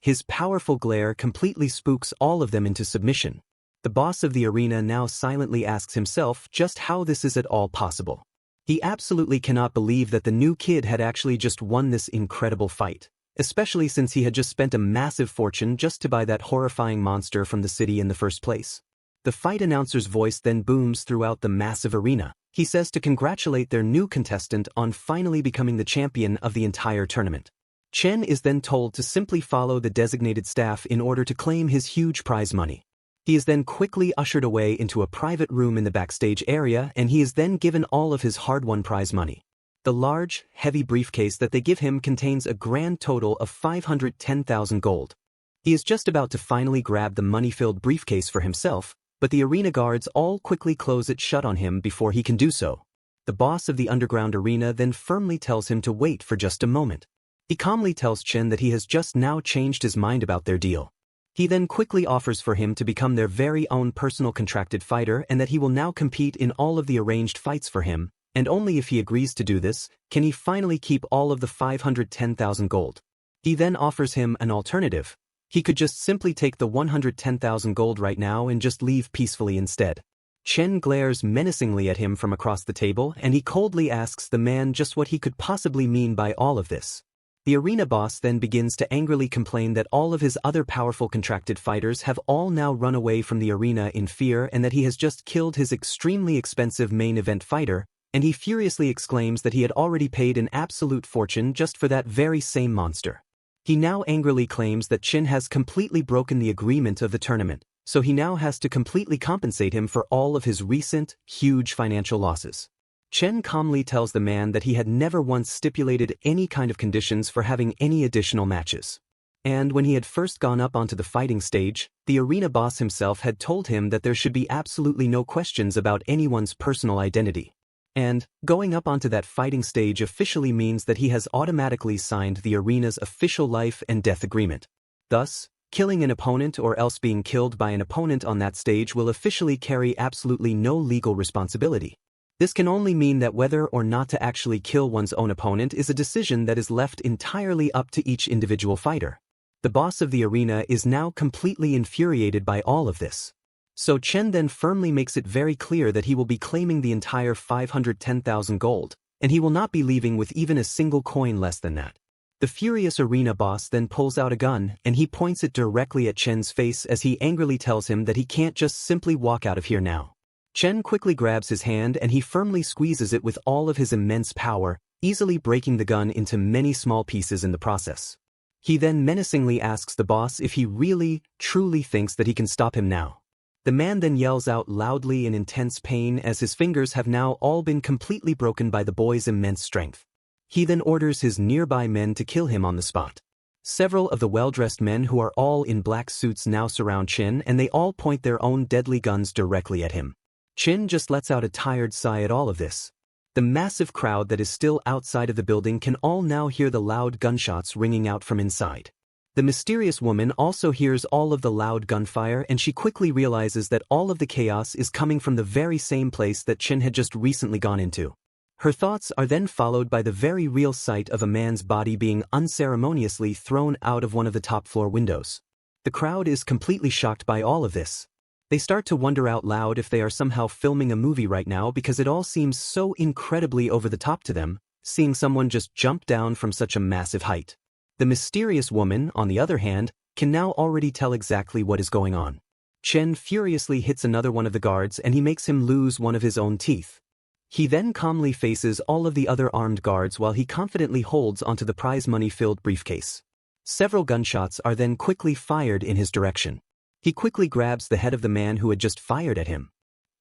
Speaker 1: His powerful glare completely spooks all of them into submission. The boss of the arena now silently asks himself just how this is at all possible. He absolutely cannot believe that the new kid had actually just won this incredible fight, especially since he had just spent a massive fortune just to buy that horrifying monster from the city in the first place. The fight announcer's voice then booms throughout the massive arena. He says to congratulate their new contestant on finally becoming the champion of the entire tournament. Chen is then told to simply follow the designated staff in order to claim his huge prize money. He is then quickly ushered away into a private room in the backstage area, and he is then given all of his hard-won prize money. The large, heavy briefcase that they give him contains a grand total of 510,000 gold. He is just about to finally grab the money-filled briefcase for himself, but the arena guards all quickly close it shut on him before he can do so. The boss of the underground arena then firmly tells him to wait for just a moment. He calmly tells Chen that he has just now changed his mind about their deal. He then quickly offers for him to become their very own personal contracted fighter and that he will now compete in all of the arranged fights for him, and only if he agrees to do this can he finally keep all of the 510,000 gold. He then offers him an alternative. He could just simply take the 110,000 gold right now and just leave peacefully instead. Chen glares menacingly at him from across the table, and he coldly asks the man just what he could possibly mean by all of this. The arena boss then begins to angrily complain that all of his other powerful contracted fighters have all now run away from the arena in fear and that he has just killed his extremely expensive main event fighter, and he furiously exclaims that he had already paid an absolute fortune just for that very same monster. He now angrily claims that Chen has completely broken the agreement of the tournament, so he now has to completely compensate him for all of his recent, huge financial losses. Chen calmly tells the man that he had never once stipulated any kind of conditions for having any additional matches. And when he had first gone up onto the fighting stage, the arena boss himself had told him that there should be absolutely no questions about anyone's personal identity. And going up onto that fighting stage officially means that he has automatically signed the arena's official life and death agreement. Thus, killing an opponent or else being killed by an opponent on that stage will officially carry absolutely no legal responsibility. This can only mean that whether or not to actually kill one's own opponent is a decision that is left entirely up to each individual fighter. The boss of the arena is now completely infuriated by all of this. So Chen then firmly makes it very clear that he will be claiming the entire 510,000 gold, and he will not be leaving with even a single coin less than that. The furious arena boss then pulls out a gun and he points it directly at Chen's face as he angrily tells him that he can't just simply walk out of here now. Chen quickly grabs his hand and he firmly squeezes it with all of his immense power, easily breaking the gun into many small pieces in the process. He then menacingly asks the boss if he really, truly thinks that he can stop him now. The man then yells out loudly in intense pain as his fingers have now all been completely broken by the boy's immense strength. He then orders his nearby men to kill him on the spot. Several of the well-dressed men who are all in black suits now surround Chen and they all point their own deadly guns directly at him. Chen just lets out a tired sigh at all of this. The massive crowd that is still outside of the building can all now hear the loud gunshots ringing out from inside. The mysterious woman also hears all of the loud gunfire and she quickly realizes that all of the chaos is coming from the very same place that Chen had just recently gone into. Her thoughts are then followed by the very real sight of a man's body being unceremoniously thrown out of one of the top floor windows. The crowd is completely shocked by all of this. They start to wonder out loud if they are somehow filming a movie right now because it all seems so incredibly over the top to them, seeing someone just jump down from such a massive height. The mysterious woman, on the other hand, can now already tell exactly what is going on. Chen furiously hits another one of the guards and he makes him lose one of his own teeth. He then calmly faces all of the other armed guards while he confidently holds onto the prize money-filled briefcase. Several gunshots are then quickly fired in his direction. He quickly grabs the head of the man who had just fired at him.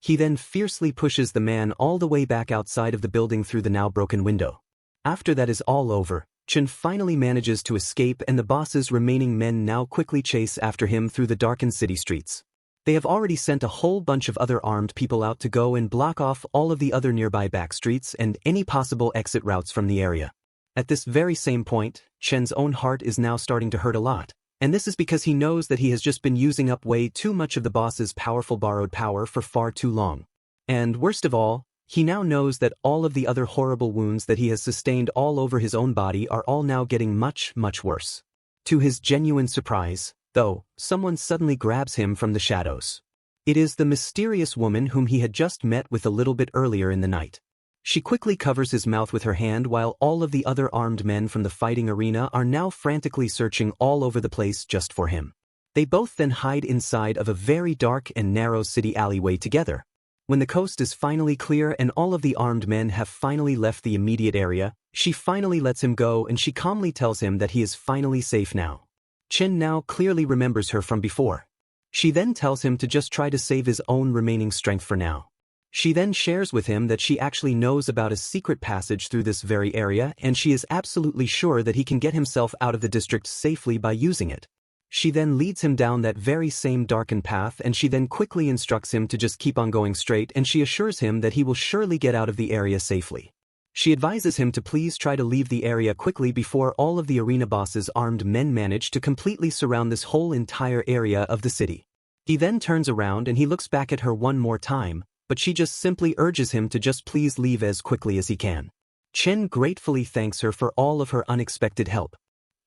Speaker 1: He then fiercely pushes the man all the way back outside of the building through the now broken window. After that is all over, Chen finally manages to escape and the boss's remaining men now quickly chase after him through the darkened city streets. They have already sent a whole bunch of other armed people out to go and block off all of the other nearby back streets and any possible exit routes from the area. At this very same point, Chen's own heart is now starting to hurt a lot, and this is because he knows that he has just been using up way too much of the boss's powerful borrowed power for far too long. And worst of all, he now knows that all of the other horrible wounds that he has sustained all over his own body are all now getting much, much worse. To his genuine surprise, though, someone suddenly grabs him from the shadows. It is the mysterious woman whom he had just met with a little bit earlier in the night. She quickly covers his mouth with her hand while all of the other armed men from the fighting arena are now frantically searching all over the place just for him. They both then hide inside of a very dark and narrow city alleyway together. When the coast is finally clear and all of the armed men have finally left the immediate area, she finally lets him go and she calmly tells him that he is finally safe now. Chen now clearly remembers her from before. She then tells him to just try to save his own remaining strength for now. She then shares with him that she actually knows about a secret passage through this very area and she is absolutely sure that he can get himself out of the district safely by using it. She then leads him down that very same darkened path and she then quickly instructs him to just keep on going straight and she assures him that he will surely get out of the area safely. She advises him to please try to leave the area quickly before all of the arena boss's armed men manage to completely surround this whole entire area of the city. He then turns around and he looks back at her one more time, but she just simply urges him to just please leave as quickly as he can. Chen gratefully thanks her for all of her unexpected help.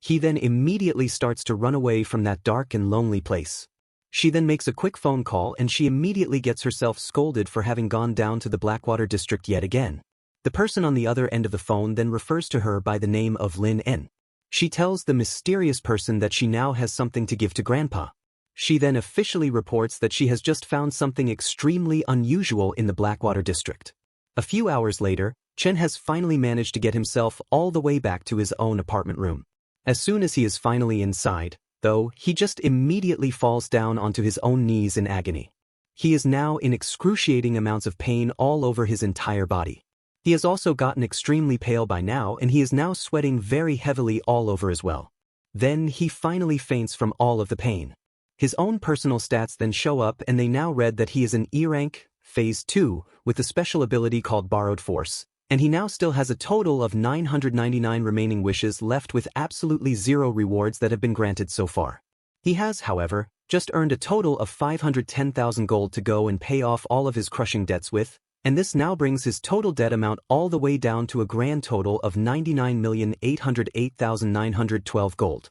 Speaker 1: He then immediately starts to run away from that dark and lonely place. She then makes a quick phone call and she immediately gets herself scolded for having gone down to the Blackwater district yet again. The person on the other end of the phone then refers to her by the name of Lin En. She tells the mysterious person that she now has something to give to Grandpa. She then officially reports that she has just found something extremely unusual in the Blackwater district. A few hours later, Chen has finally managed to get himself all the way back to his own apartment room. As soon as he is finally inside, though, he just immediately falls down onto his own knees in agony. He is now in excruciating amounts of pain all over his entire body. He has also gotten extremely pale by now and he is now sweating very heavily all over as well. Then he finally faints from all of the pain. His own personal stats then show up and they now read that he is an E rank, phase 2, with a special ability called Borrowed Force, and he now still has a total of 999 remaining wishes left with absolutely 0 rewards that have been granted so far. He has, however, just earned a total of 510,000 gold to go and pay off all of his crushing debts with, and this now brings his total debt amount all the way down to a grand total of 99,808,912 gold.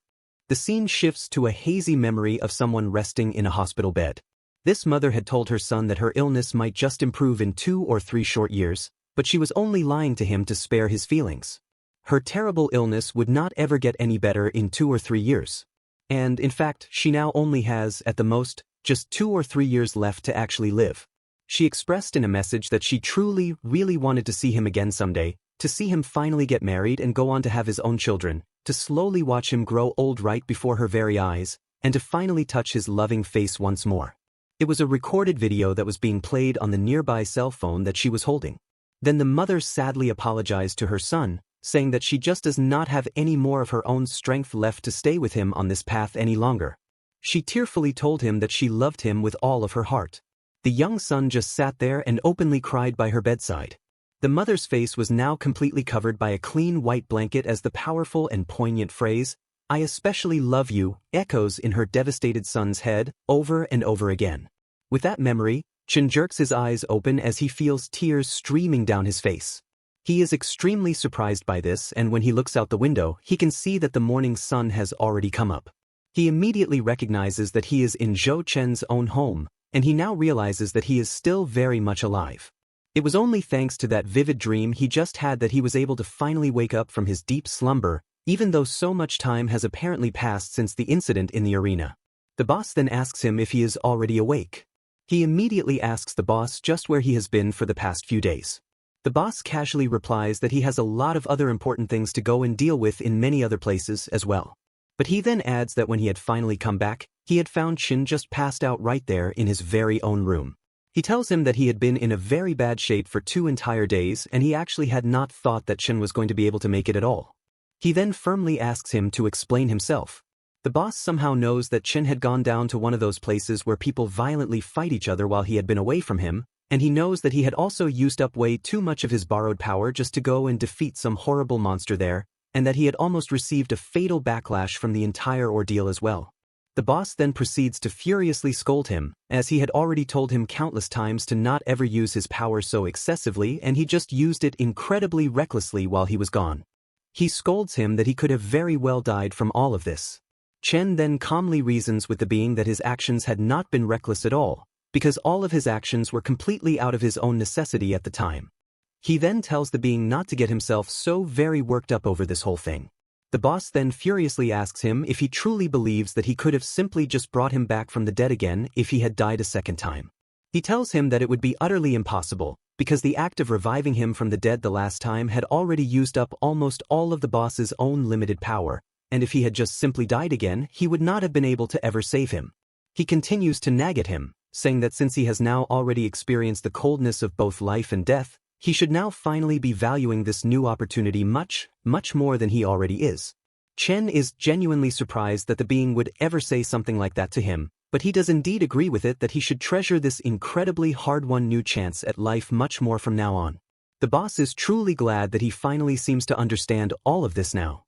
Speaker 1: The scene shifts to a hazy memory of someone resting in a hospital bed. This mother had told her son that her illness might just improve in 2 or 3 short years, but she was only lying to him to spare his feelings. Her terrible illness would not ever get any better in 2 or 3 years. And, in fact, she now only has, at the most, just 2 or 3 years left to actually live. She expressed in a message that she truly, really wanted to see him again someday, to see him finally get married and go on to have his own children, to slowly watch him grow old right before her very eyes, and to finally touch his loving face once more. It was a recorded video that was being played on the nearby cell phone that she was holding. Then the mother sadly apologized to her son, saying that she just does not have any more of her own strength left to stay with him on this path any longer. She tearfully told him that she loved him with all of her heart. The young son just sat there and openly cried by her bedside. The mother's face was now completely covered by a clean white blanket as the powerful and poignant phrase, "I especially love you," echoes in her devastated son's head over and over again. With that memory, Chen jerks his eyes open as he feels tears streaming down his face. He is extremely surprised by this, and when he looks out the window, he can see that the morning sun has already come up. He immediately recognizes that he is in Zhou Chen's own home, and he now realizes that he is still very much alive. It was only thanks to that vivid dream he just had that he was able to finally wake up from his deep slumber, even though so much time has apparently passed since the incident in the arena. The boss then asks him if he is already awake. He immediately asks the boss just where he has been for the past few days. The boss casually replies that he has a lot of other important things to go and deal with in many other places as well. But he then adds that when he had finally come back, he had found Chen just passed out right there in his very own room. He tells him that he had been in a very bad shape for 2 entire days and he actually had not thought that Chen was going to be able to make it at all. He then firmly asks him to explain himself. The boss somehow knows that Chen had gone down to one of those places where people violently fight each other while he had been away from him, and he knows that he had also used up way too much of his borrowed power just to go and defeat some horrible monster there, and that he had almost received a fatal backlash from the entire ordeal as well. The boss then proceeds to furiously scold him, as he had already told him countless times to not ever use his power so excessively, and he just used it incredibly recklessly while he was gone. He scolds him that he could have very well died from all of this. Chen then calmly reasons with the being that his actions had not been reckless at all, because all of his actions were completely out of his own necessity at the time. He then tells the being not to get himself so very worked up over this whole thing. The boss then furiously asks him if he truly believes that he could have simply just brought him back from the dead again if he had died a second time. He tells him that it would be utterly impossible, because the act of reviving him from the dead the last time had already used up almost all of the boss's own limited power, and if he had just simply died again, he would not have been able to ever save him. He continues to nag at him, saying that since he has now already experienced the coldness of both life and death, he should now finally be valuing this new opportunity much, much more than he already is. Chen is genuinely surprised that the being would ever say something like that to him, but he does indeed agree with it that he should treasure this incredibly hard-won new chance at life much more from now on. The boss is truly glad that he finally seems to understand all of this now.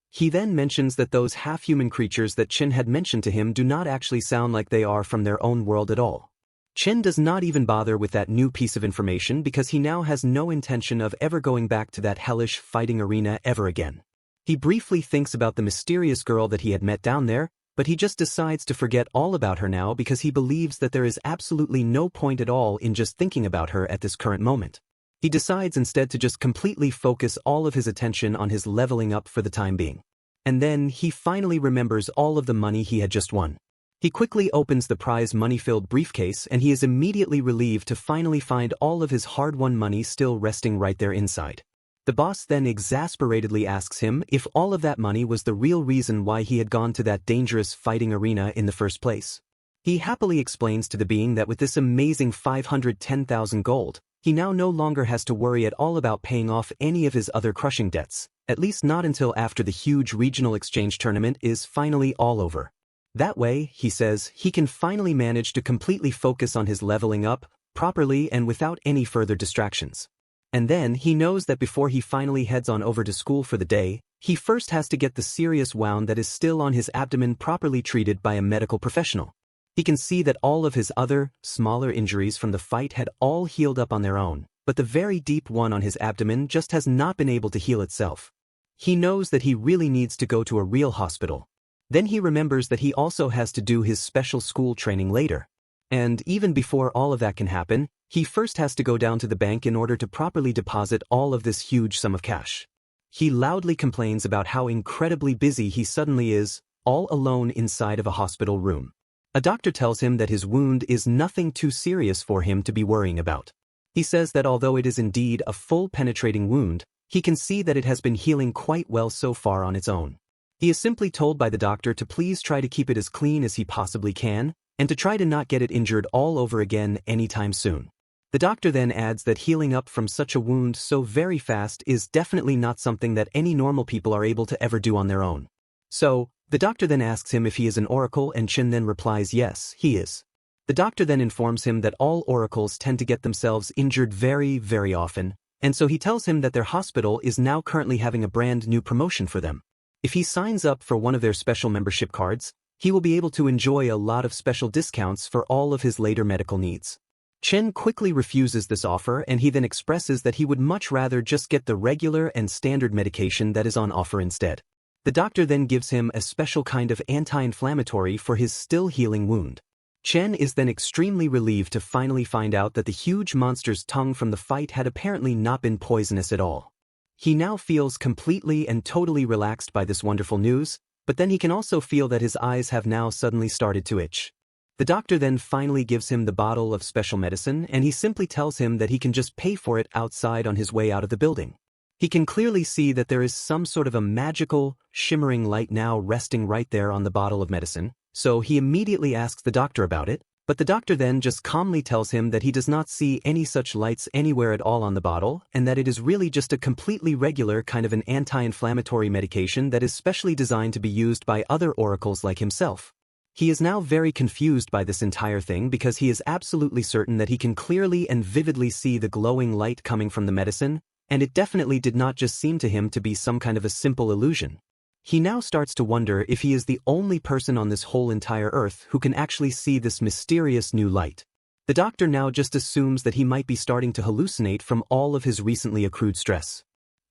Speaker 1: He then mentions that those half-human creatures that Chen had mentioned to him do not actually sound like they are from their own world at all. Chen does not even bother with that new piece of information because he now has no intention of ever going back to that hellish fighting arena ever again. He briefly thinks about the mysterious girl that he had met down there, but he just decides to forget all about her now because he believes that there is absolutely no point at all in just thinking about her at this current moment. He decides instead to just completely focus all of his attention on his leveling up for the time being. And then he finally remembers all of the money he had just won. He quickly opens the prize money-filled briefcase and he is immediately relieved to finally find all of his hard-won money still resting right there inside. The boss then exasperatedly asks him if all of that money was the real reason why he had gone to that dangerous fighting arena in the first place. He happily explains to the being that with this amazing 510,000 gold, he now no longer has to worry at all about paying off any of his other crushing debts, at least not until after the huge regional exchange tournament is finally all over. That way, he says, he can finally manage to completely focus on his leveling up, properly and without any further distractions. And then he knows that before he finally heads on over to school for the day, he first has to get the serious wound that is still on his abdomen properly treated by a medical professional. He can see that all of his other, smaller injuries from the fight had all healed up on their own, but the very deep one on his abdomen just has not been able to heal itself. He knows that he really needs to go to a real hospital. Then he remembers that he also has to do his special school training later. And even before all of that can happen, he first has to go down to the bank in order to properly deposit all of this huge sum of cash. He loudly complains about how incredibly busy he suddenly is, all alone inside of a hospital room. A doctor tells him that his wound is nothing too serious for him to be worrying about. He says that although it is indeed a full penetrating wound, he can see that it has been healing quite well so far on its own. He is simply told by the doctor to please try to keep it as clean as he possibly can, and to try to not get it injured all over again anytime soon. The doctor then adds that healing up from such a wound so very fast is definitely not something that any normal people are able to ever do on their own. So, the doctor then asks him if he is an oracle and Chen then replies yes, he is. The doctor then informs him that all oracles tend to get themselves injured very, very often, and so he tells him that their hospital is now currently having a brand new promotion for them. If he signs up for one of their special membership cards, he will be able to enjoy a lot of special discounts for all of his later medical needs. Chen quickly refuses this offer and he then expresses that he would much rather just get the regular and standard medication that is on offer instead. The doctor then gives him a special kind of anti-inflammatory for his still healing wound. Chen is then extremely relieved to finally find out that the huge monster's tongue from the fight had apparently not been poisonous at all. He now feels completely and totally relaxed by this wonderful news, but then he can also feel that his eyes have now suddenly started to itch. The doctor then finally gives him the bottle of special medicine and he simply tells him that he can just pay for it outside on his way out of the building. He can clearly see that there is some sort of a magical, shimmering light now resting right there on the bottle of medicine, so he immediately asks the doctor about it, But the doctor then just calmly tells him that he does not see any such lights anywhere at all on the bottle, and that it is really just a completely regular kind of an anti-inflammatory medication that is specially designed to be used by other oracles like himself. He is now very confused by this entire thing because he is absolutely certain that he can clearly and vividly see the glowing light coming from the medicine, and it definitely did not just seem to him to be some kind of a simple illusion. He now starts to wonder if he is the only person on this whole entire earth who can actually see this mysterious new light. The doctor now just assumes that he might be starting to hallucinate from all of his recently accrued stress.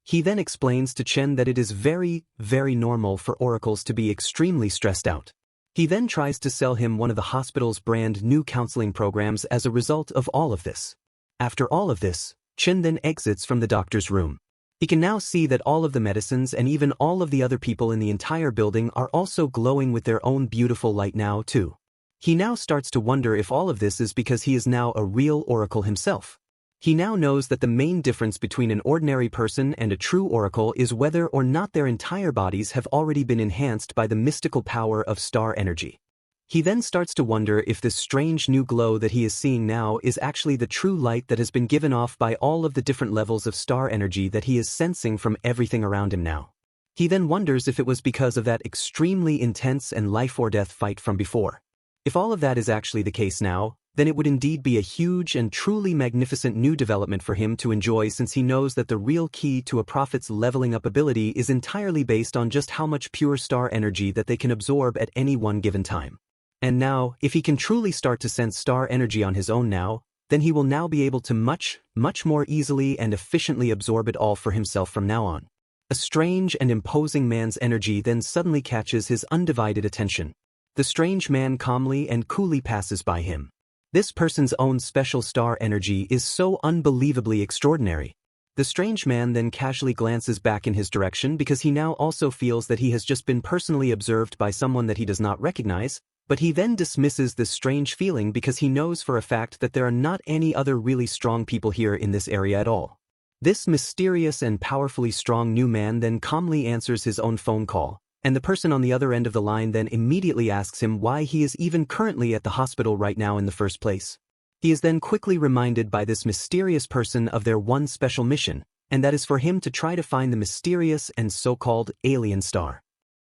Speaker 1: He then explains to Chen that it is very, very normal for oracles to be extremely stressed out. He then tries to sell him one of the hospital's brand new counseling programs as a result of all of this. After all of this, Chen then exits from the doctor's room. He can now see that all of the medicines and even all of the other people in the entire building are also glowing with their own beautiful light now too. He now starts to wonder if all of this is because he is now a real oracle himself. He now knows that the main difference between an ordinary person and a true oracle is whether or not their entire bodies have already been enhanced by the mystical power of star energy. He then starts to wonder if this strange new glow that he is seeing now is actually the true light that has been given off by all of the different levels of star energy that he is sensing from everything around him now. He then wonders if it was because of that extremely intense and life-or-death fight from before. If all of that is actually the case now, then it would indeed be a huge and truly magnificent new development for him to enjoy, since he knows that the real key to a prophet's leveling up ability is entirely based on just how much pure star energy that they can absorb at any one given time. And now, if he can truly start to sense star energy on his own now, then he will now be able to much more easily and efficiently absorb it all for himself from now on. A strange and imposing man's energy then suddenly catches his undivided attention. The strange man calmly and coolly passes by him. This person's own special star energy is so unbelievably extraordinary. The strange man then casually glances back in his direction because he now also feels that he has just been personally observed by someone that he does not recognize, but he then dismisses this strange feeling because he knows for a fact that there are not any other really strong people here in this area at all. This mysterious and powerfully strong new man then calmly answers his own phone call, and the person on the other end of the line then immediately asks him why he is even currently at the hospital right now in the first place. He is then quickly reminded by this mysterious person of their one special mission, and that is for him to try to find the mysterious and so-called alien star.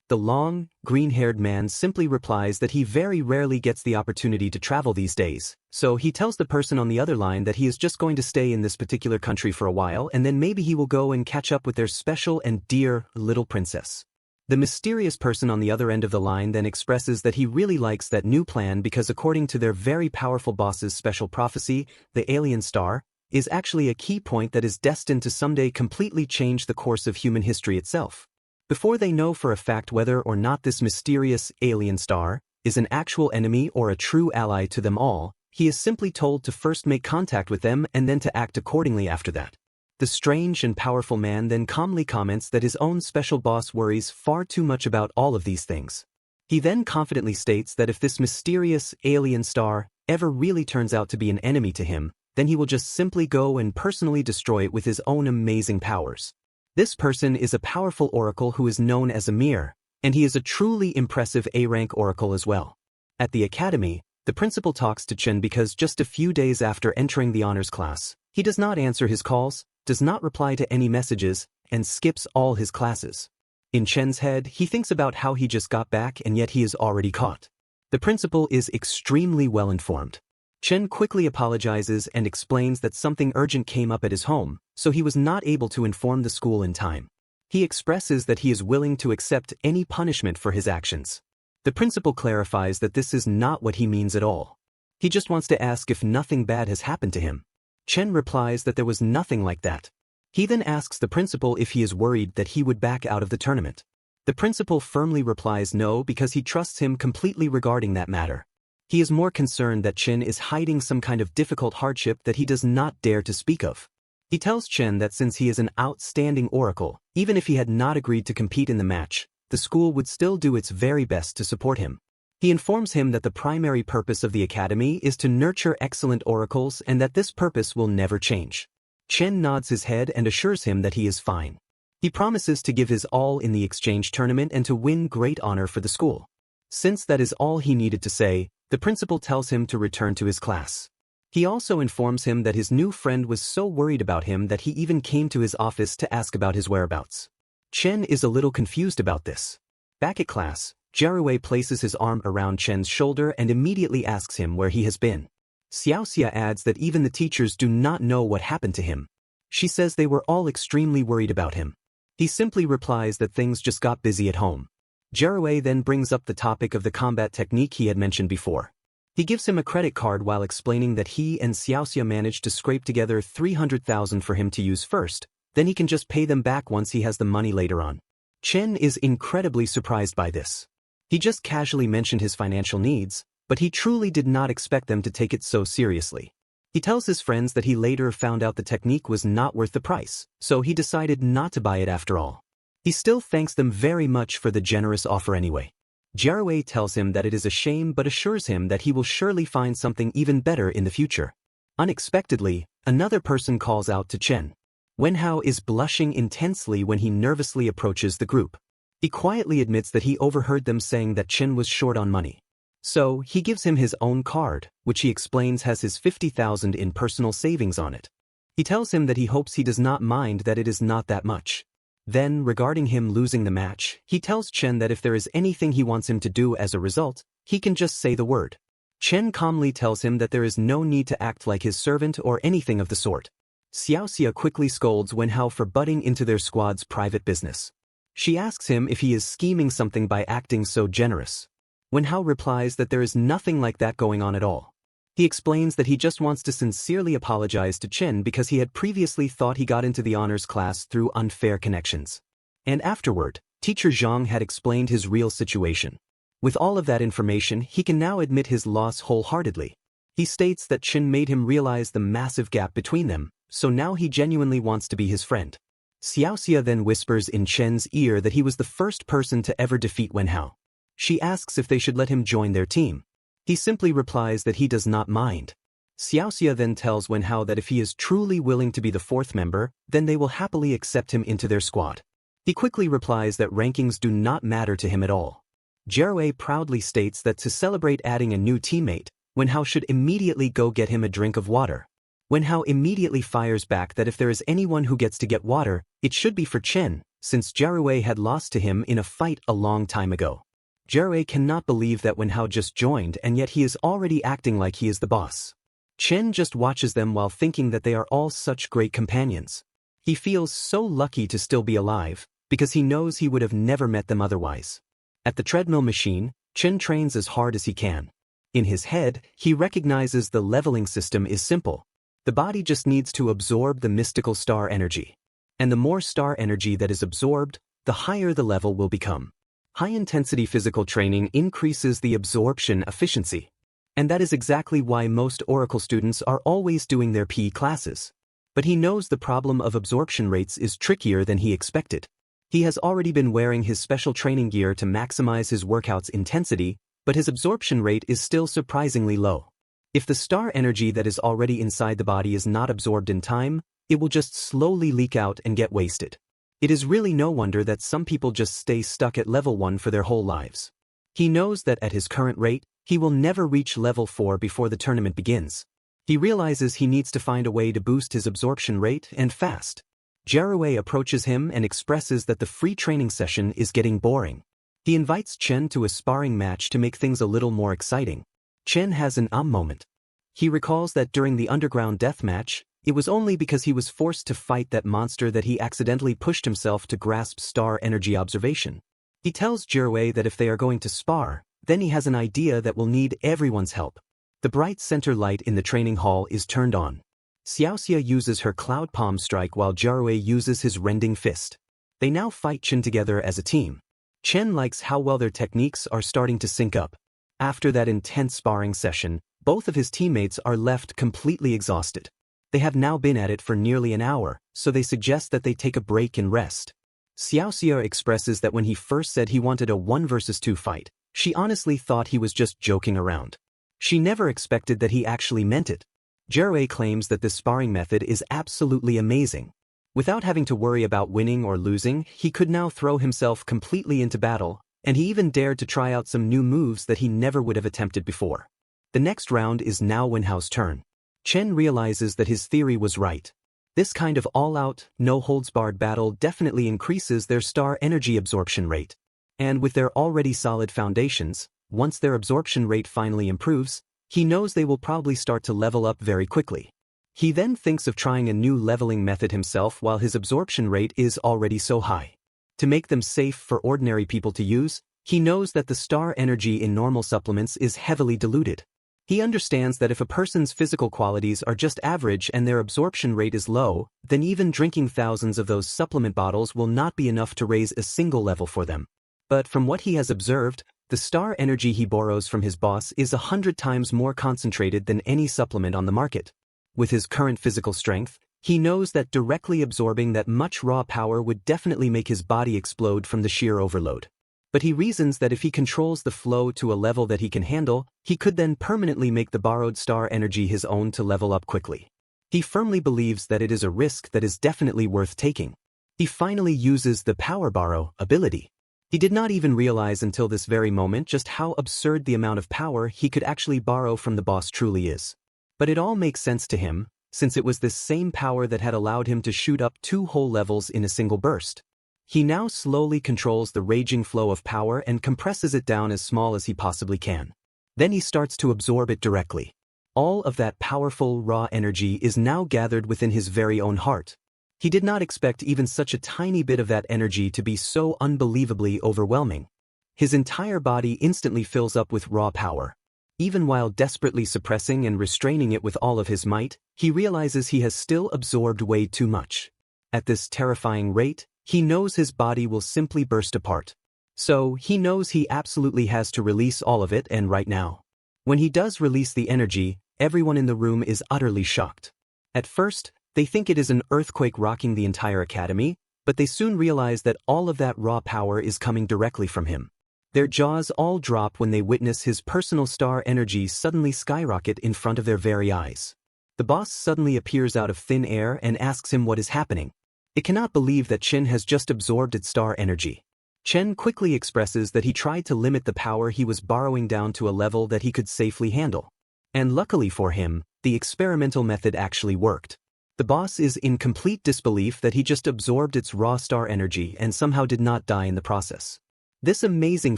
Speaker 1: The long, green-haired man simply replies that he very rarely gets the opportunity to travel these days, so he tells the person on the other line that he is just going to stay in this particular country for a while and then maybe he will go and catch up with their special and dear little princess. The mysterious person on the other end of the line then expresses that he really likes that new plan because according to their very powerful boss's special prophecy, the alien star is actually a key point that is destined to someday completely change the course of human history itself. Before they know for a fact whether or not this mysterious alien star is an actual enemy or a true ally to them all, he is simply told to first make contact with them and then to act accordingly after that. The strange and powerful man then calmly comments that his own special boss worries far too much about all of these things. He then confidently states that if this mysterious alien star ever really turns out to be an enemy to him, then he will just simply go and personally destroy it with his own amazing powers. This person is a powerful oracle who is known as Amir, and he is a truly impressive A-rank oracle as well. At the academy, the principal talks to Chen because just a few days after entering the honors class, he does not answer his calls, does not reply to any messages, and skips all his classes. In Chen's head, he thinks about how he just got back and yet he is already caught. The principal is extremely well informed. Chen quickly apologizes and explains that something urgent came up at his home, so he was not able to inform the school in time. He expresses that he is willing to accept any punishment for his actions. The principal clarifies that this is not what he means at all. He just wants to ask if nothing bad has happened to him. Chen replies that there was nothing like that. He then asks the principal if he is worried that he would back out of the tournament. The principal firmly replies no because he trusts him completely regarding that matter. He is more concerned that Chen is hiding some kind of difficult hardship that he does not dare to speak of. He tells Chen that since he is an outstanding oracle, even if he had not agreed to compete in the match, the school would still do its very best to support him. He informs him that the primary purpose of the academy is to nurture excellent oracles and that this purpose will never change. Chen nods his head and assures him that he is fine. He promises to give his all in the exchange tournament and to win great honor for the school. Since that is all he needed to say, the principal tells him to return to his class. He also informs him that his new friend was so worried about him that he even came to his office to ask about his whereabouts. Chen is a little confused about this. Back at class, Jarue places his arm around Chen's shoulder and immediately asks him where he has been. Xiaoxia adds that even the teachers do not know what happened to him. She says they were all extremely worried about him. He simply replies that things just got busy at home. Jarue then brings up the topic of the combat technique he had mentioned before. He gives him a credit card while explaining that he and Xiaoxia managed to scrape together 300,000 for him to use first, then he can just pay them back once he has the money later on. Chen is incredibly surprised by this. He just casually mentioned his financial needs, but he truly did not expect them to take it so seriously. He tells his friends that he later found out the technique was not worth the price, so he decided not to buy it after all. He still thanks them very much for the generous offer anyway. Jarue tells him that it is a shame but assures him that he will surely find something even better in the future. Unexpectedly, another person calls out to Chen. Wenhao is blushing intensely when he nervously approaches the group. He quietly admits that he overheard them saying that Chen was short on money. So, he gives him his own card, which he explains has his 50,000 in personal savings on it. He tells him that he hopes he does not mind that it is not that much. Then, regarding him losing the match, he tells Chen that if there is anything he wants him to do as a result, he can just say the word. Chen calmly tells him that there is no need to act like his servant or anything of the sort. Xiaoxia quickly scolds Wenhao for butting into their squad's private business. She asks him if he is scheming something by acting so generous. Wenhao replies that there is nothing like that going on at all. He explains that he just wants to sincerely apologize to Chen because he had previously thought he got into the honors class through unfair connections. And afterward, Teacher Zhang had explained his real situation. With all of that information, he can now admit his loss wholeheartedly. He states that Chen made him realize the massive gap between them, so now he genuinely wants to be his friend. Xiaoxia then whispers in Chen's ear that he was the first person to ever defeat Wenhao. She asks if they should let him join their team. He simply replies that he does not mind. Xiaoxia then tells Wenhao that if he is truly willing to be the fourth member, then they will happily accept him into their squad. He quickly replies that rankings do not matter to him at all. Jarue proudly states that to celebrate adding a new teammate, Wenhao should immediately go get him a drink of water. Wenhao immediately fires back that if there is anyone who gets to get water, it should be for Chen, since Jarue had lost to him in a fight a long time ago. Jarue cannot believe that Wenhao just joined and yet he is already acting like he is the boss. Chen just watches them while thinking that they are all such great companions. He feels so lucky to still be alive, because he knows he would have never met them otherwise. At the treadmill machine, Chen trains as hard as he can. In his head, he recognizes the leveling system is simple. The body just needs to absorb the mystical star energy. And the more star energy that is absorbed, the higher the level will become. High-intensity physical training increases the absorption efficiency. And that is exactly why most Oracle students are always doing their PE classes. But he knows the problem of absorption rates is trickier than he expected. He has already been wearing his special training gear to maximize his workout's intensity, but his absorption rate is still surprisingly low. If the star energy that is already inside the body is not absorbed in time, it will just slowly leak out and get wasted. It is really no wonder that some people just stay stuck at level 1 for their whole lives. He knows that at his current rate, he will never reach level 4 before the tournament begins. He realizes he needs to find a way to boost his absorption rate and fast. Jarue approaches him and expresses that the free training session is getting boring. He invites Chen to a sparring match to make things a little more exciting. Chen has an moment. He recalls that during the underground death match, it was only because he was forced to fight that monster that he accidentally pushed himself to grasp star energy observation. He tells Jarue that if they are going to spar, then he has an idea that will need everyone's help. The bright center light in the training hall is turned on. Xiaoxia uses her cloud palm strike while Jarue uses his rending fist. They now fight Chen together as a team. Chen likes how well their techniques are starting to sync up. After that intense sparring session, both of his teammates are left completely exhausted. They have now been at it for nearly an hour, so they suggest that they take a break and rest. Xiaoxia expresses that when he first said he wanted a 1 versus 2 fight, she honestly thought he was just joking around. She never expected that he actually meant it. Jarue claims that this sparring method is absolutely amazing. Without having to worry about winning or losing, he could now throw himself completely into battle, and he even dared to try out some new moves that he never would have attempted before. The next round is now Wenhao's turn. Chen realizes that his theory was right. This kind of all-out, no-holds-barred battle definitely increases their star energy absorption rate. And with their already solid foundations, once their absorption rate finally improves, he knows they will probably start to level up very quickly. He then thinks of trying a new leveling method himself while his absorption rate is already so high. To make them safe for ordinary people to use, he knows that the star energy in normal supplements is heavily diluted. He understands that if a person's physical qualities are just average and their absorption rate is low, then even drinking thousands of those supplement bottles will not be enough to raise a single level for them. But from what he has observed, the star energy he borrows from his boss is 100 times more concentrated than any supplement on the market. With his current physical strength, he knows that directly absorbing that much raw power would definitely make his body explode from the sheer overload. But he reasons that if he controls the flow to a level that he can handle, he could then permanently make the borrowed star energy his own to level up quickly. He firmly believes that it is a risk that is definitely worth taking. He finally uses the Power Borrow ability. He did not even realize until this very moment just how absurd the amount of power he could actually borrow from the boss truly is. But it all makes sense to him, since it was this same power that had allowed him to shoot up 2 whole levels in a single burst. He now slowly controls the raging flow of power and compresses it down as small as he possibly can. Then he starts to absorb it directly. All of that powerful, raw energy is now gathered within his very own heart. He did not expect even such a tiny bit of that energy to be so unbelievably overwhelming. His entire body instantly fills up with raw power. Even while desperately suppressing and restraining it with all of his might, he realizes he has still absorbed way too much. At this terrifying rate, he knows his body will simply burst apart. So, he knows he absolutely has to release all of it, and right now. When he does release the energy, everyone in the room is utterly shocked. At first, they think it is an earthquake rocking the entire academy, but they soon realize that all of that raw power is coming directly from him. Their jaws all drop when they witness his personal star energy suddenly skyrocket in front of their very eyes. The boss suddenly appears out of thin air and asks him what is happening. It cannot believe that Chen has just absorbed its star energy. Chen quickly expresses that he tried to limit the power he was borrowing down to a level that he could safely handle. And luckily for him, the experimental method actually worked. The boss is in complete disbelief that he just absorbed its raw star energy and somehow did not die in the process. This amazing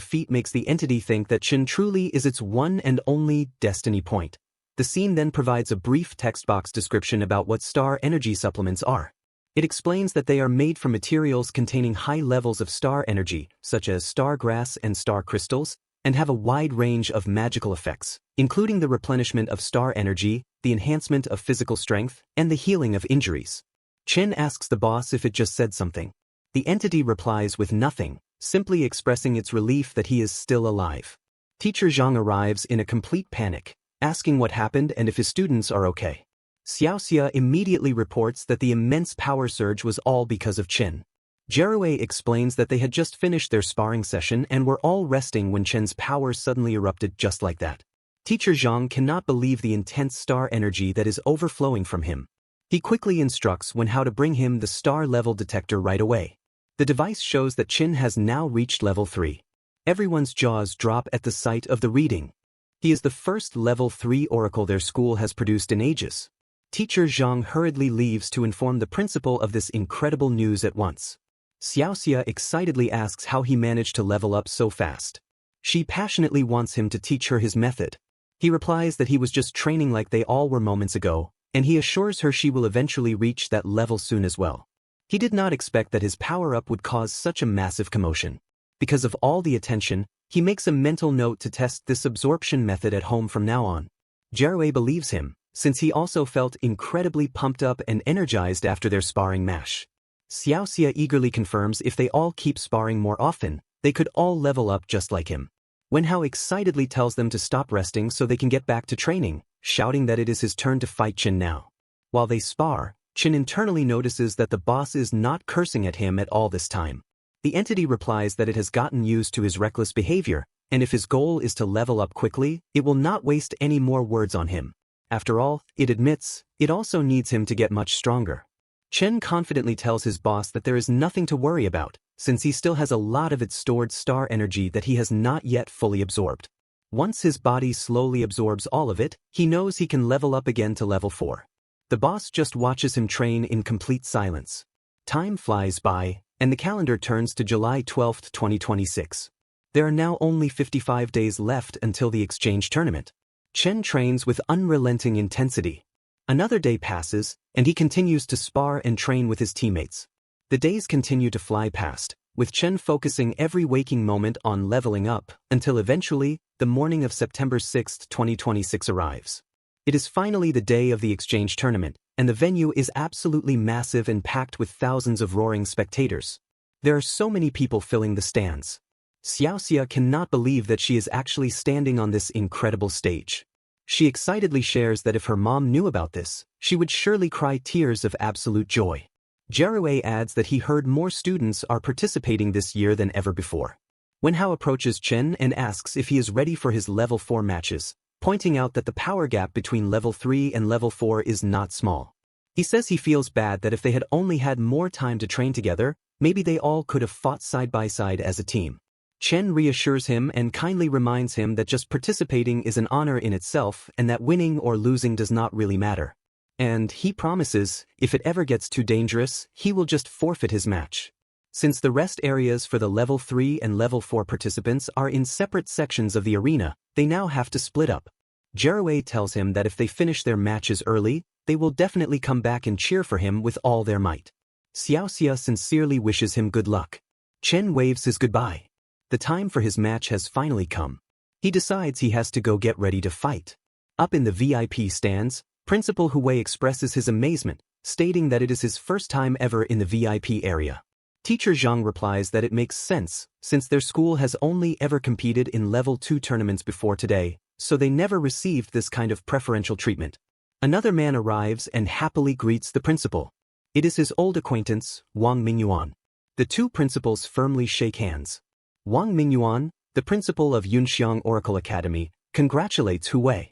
Speaker 1: feat makes the entity think that Chen truly is its one and only destiny point. The scene then provides a brief text box description about what star energy supplements are. It explains that they are made from materials containing high levels of star energy, such as star grass and star crystals, and have a wide range of magical effects, including the replenishment of star energy, the enhancement of physical strength, and the healing of injuries. Chen asks the boss if it just said something. The entity replies with nothing, simply expressing its relief that he is still alive. Teacher Zhang arrives in a complete panic, asking what happened and if his students are okay. Xiaoxia immediately reports that the immense power surge was all because of Chen. Jerue explains that they had just finished their sparring session and were all resting when Chen's power suddenly erupted just like that. Teacher Zhang cannot believe the intense star energy that is overflowing from him. He quickly instructs Wenhao to bring him the star level detector right away. The device shows that Chen has now reached level 3. Everyone's jaws drop at the sight of the reading. He is the first level 3 oracle their school has produced in ages. Teacher Zhang hurriedly leaves to inform the principal of this incredible news at once. Xiaoxia excitedly asks how he managed to level up so fast. She passionately wants him to teach her his method. He replies that he was just training like they all were moments ago, and he assures her she will eventually reach that level soon as well. He did not expect that his power-up would cause such a massive commotion. Because of all the attention, he makes a mental note to test this absorption method at home from now on. Jerue believes him, since he also felt incredibly pumped up and energized after their sparring match. Xiaoxia eagerly confirms if they all keep sparring more often, they could all level up just like him. Wenhao excitedly tells them to stop resting so they can get back to training, shouting that it is his turn to fight Chen now. While they spar, Chen internally notices that the boss is not cursing at him at all this time. The entity replies that it has gotten used to his reckless behavior, and if his goal is to level up quickly, it will not waste any more words on him. After all, it admits, it also needs him to get much stronger. Chen confidently tells his boss that there is nothing to worry about, since he still has a lot of its stored star energy that he has not yet fully absorbed. Once his body slowly absorbs all of it, he knows he can level up again to level 4. The boss just watches him train in complete silence. Time flies by, and the calendar turns to July 12, 2026. There are now only 55 days left until the exchange tournament. Chen trains with unrelenting intensity. Another day passes, and he continues to spar and train with his teammates. The days continue to fly past, with Chen focusing every waking moment on leveling up, until eventually, the morning of September 6, 2026 arrives. It is finally the day of the exchange tournament, and the venue is absolutely massive and packed with thousands of roaring spectators. There are so many people filling the stands. Xiaoxia cannot believe that she is actually standing on this incredible stage. She excitedly shares that if her mom knew about this, she would surely cry tears of absolute joy. Jerue adds that he heard more students are participating this year than ever before. Wenhao approaches Chen and asks if he is ready for his level 4 matches, pointing out that the power gap between level 3 and level 4 is not small. He says he feels bad that if they had only had more time to train together, maybe they all could have fought side by side as a team. Chen reassures him and kindly reminds him that just participating is an honor in itself and that winning or losing does not really matter. And he promises, if it ever gets too dangerous, he will just forfeit his match. Since the rest areas for the level 3 and level 4 participants are in separate sections of the arena, they now have to split up. Jerue tells him that if they finish their matches early, they will definitely come back and cheer for him with all their might. Xiaoxia sincerely wishes him good luck. Chen waves his goodbye. The time for his match has finally come. He decides he has to go get ready to fight. Up in the VIP stands, Principal Hui expresses his amazement, stating that it is his first time ever in the VIP area. Teacher Zhang replies that it makes sense, since their school has only ever competed in level 2 tournaments before today, so they never received this kind of preferential treatment. Another man arrives and happily greets the principal. It is his old acquaintance, Wang Mingyuan. The two principals firmly shake hands. Wang Mingyuan, the principal of Yunxiang Oracle Academy, congratulates Hui.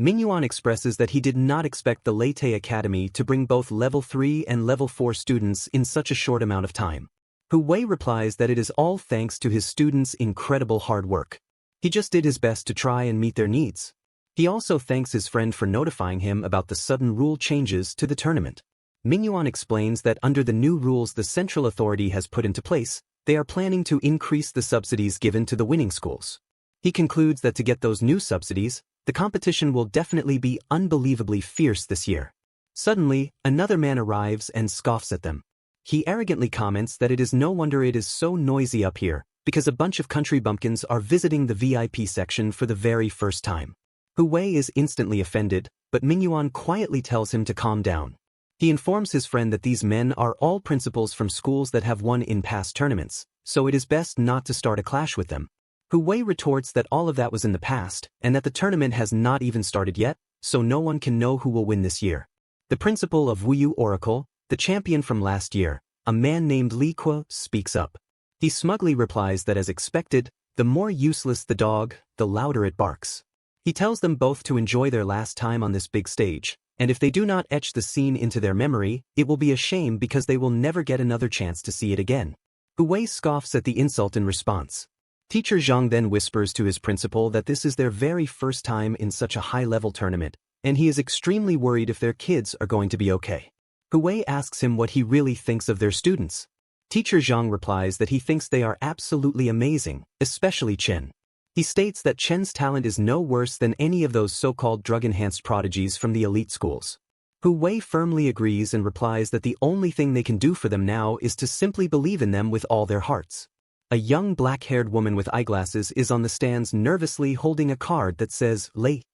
Speaker 1: Mingyuan expresses that he did not expect the Leyte Academy to bring both level 3 and level 4 students in such a short amount of time. Hui replies that it is all thanks to his students' incredible hard work. He just did his best to try and meet their needs. He also thanks his friend for notifying him about the sudden rule changes to the tournament. Mingyuan explains that under the new rules the central authority has put into place, they are planning to increase the subsidies given to the winning schools. He concludes that to get those new subsidies, the competition will definitely be unbelievably fierce this year. Suddenly, another man arrives and scoffs at them. He arrogantly comments that it is no wonder it is so noisy up here, because a bunch of country bumpkins are visiting the VIP section for the very first time. Hui is instantly offended, but Mingyuan quietly tells him to calm down. He informs his friend that these men are all principals from schools that have won in past tournaments, so it is best not to start a clash with them. Hui retorts that all of that was in the past, and that the tournament has not even started yet, so no one can know who will win this year. The principal of Wuyu Oracle, the champion from last year, a man named Li Kuo, speaks up. He smugly replies that as expected, the more useless the dog, the louder it barks. He tells them both to enjoy their last time on this big stage, and if they do not etch the scene into their memory, it will be a shame because they will never get another chance to see it again. Hui scoffs at the insult in response. Teacher Zhang then whispers to his principal that this is their very first time in such a high-level tournament, and he is extremely worried if their kids are going to be okay. Hui asks him what he really thinks of their students. Teacher Zhang replies that he thinks they are absolutely amazing, especially Chen. He states that Chen's talent is no worse than any of those so-called drug-enhanced prodigies from the elite schools. Hui firmly agrees and replies that the only thing they can do for them now is to simply believe in them with all their hearts. A young black-haired woman with eyeglasses is on the stands nervously holding a card that says, "Late."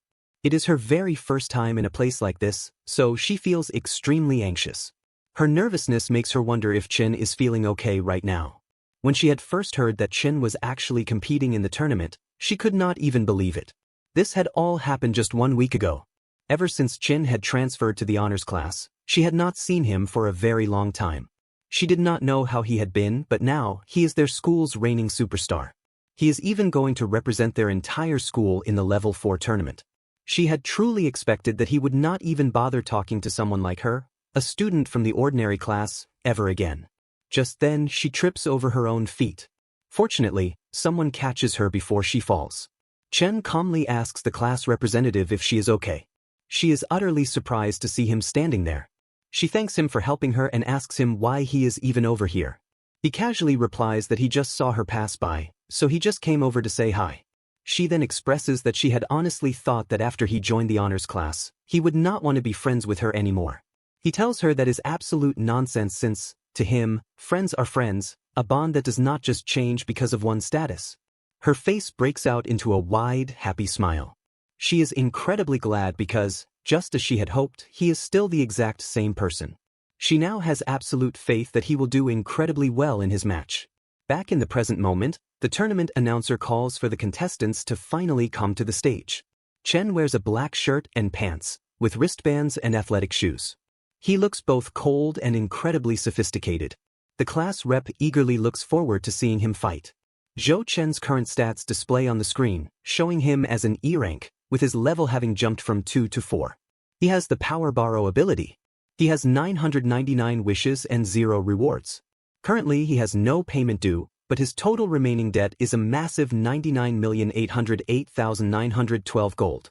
Speaker 1: It is her very first time in a place like this, so she feels extremely anxious. Her nervousness makes her wonder if Chen is feeling okay right now. When she had first heard that Chen was actually competing in the tournament, she could not even believe it. This had all happened just 1 week ago. Ever since Chen had transferred to the honors class, she had not seen him for a very long time. She did not know how he had been, but now he is their school's reigning superstar. He is even going to represent their entire school in the level 4 tournament. She had truly expected that he would not even bother talking to someone like her, a student from the ordinary class, ever again. Just then, she trips over her own feet. Fortunately, someone catches her before she falls. Chen calmly asks the class representative if she is okay. She is utterly surprised to see him standing there. She thanks him for helping her and asks him why he is even over here. He casually replies that he just saw her pass by, so he just came over to say hi. She then expresses that she had honestly thought that after he joined the honors class, he would not want to be friends with her anymore. He tells her that is absolute nonsense since, to him, friends are friends, a bond that does not just change because of one's status. Her face breaks out into a wide, happy smile. She is incredibly glad because, just as she had hoped, he is still the exact same person. She now has absolute faith that he will do incredibly well in his match. Back in the present moment, the tournament announcer calls for the contestants to finally come to the stage. Chen wears a black shirt and pants, with wristbands and athletic shoes. He looks both cold and incredibly sophisticated. The class rep eagerly looks forward to seeing him fight. Zhou Chen's current stats display on the screen, showing him as an E rank, with his level having jumped from 2 to 4. He has the Power Borrow ability. He has 999 wishes and 0 rewards. Currently he has no payment due, but his total remaining debt is a massive 99,808,912 gold.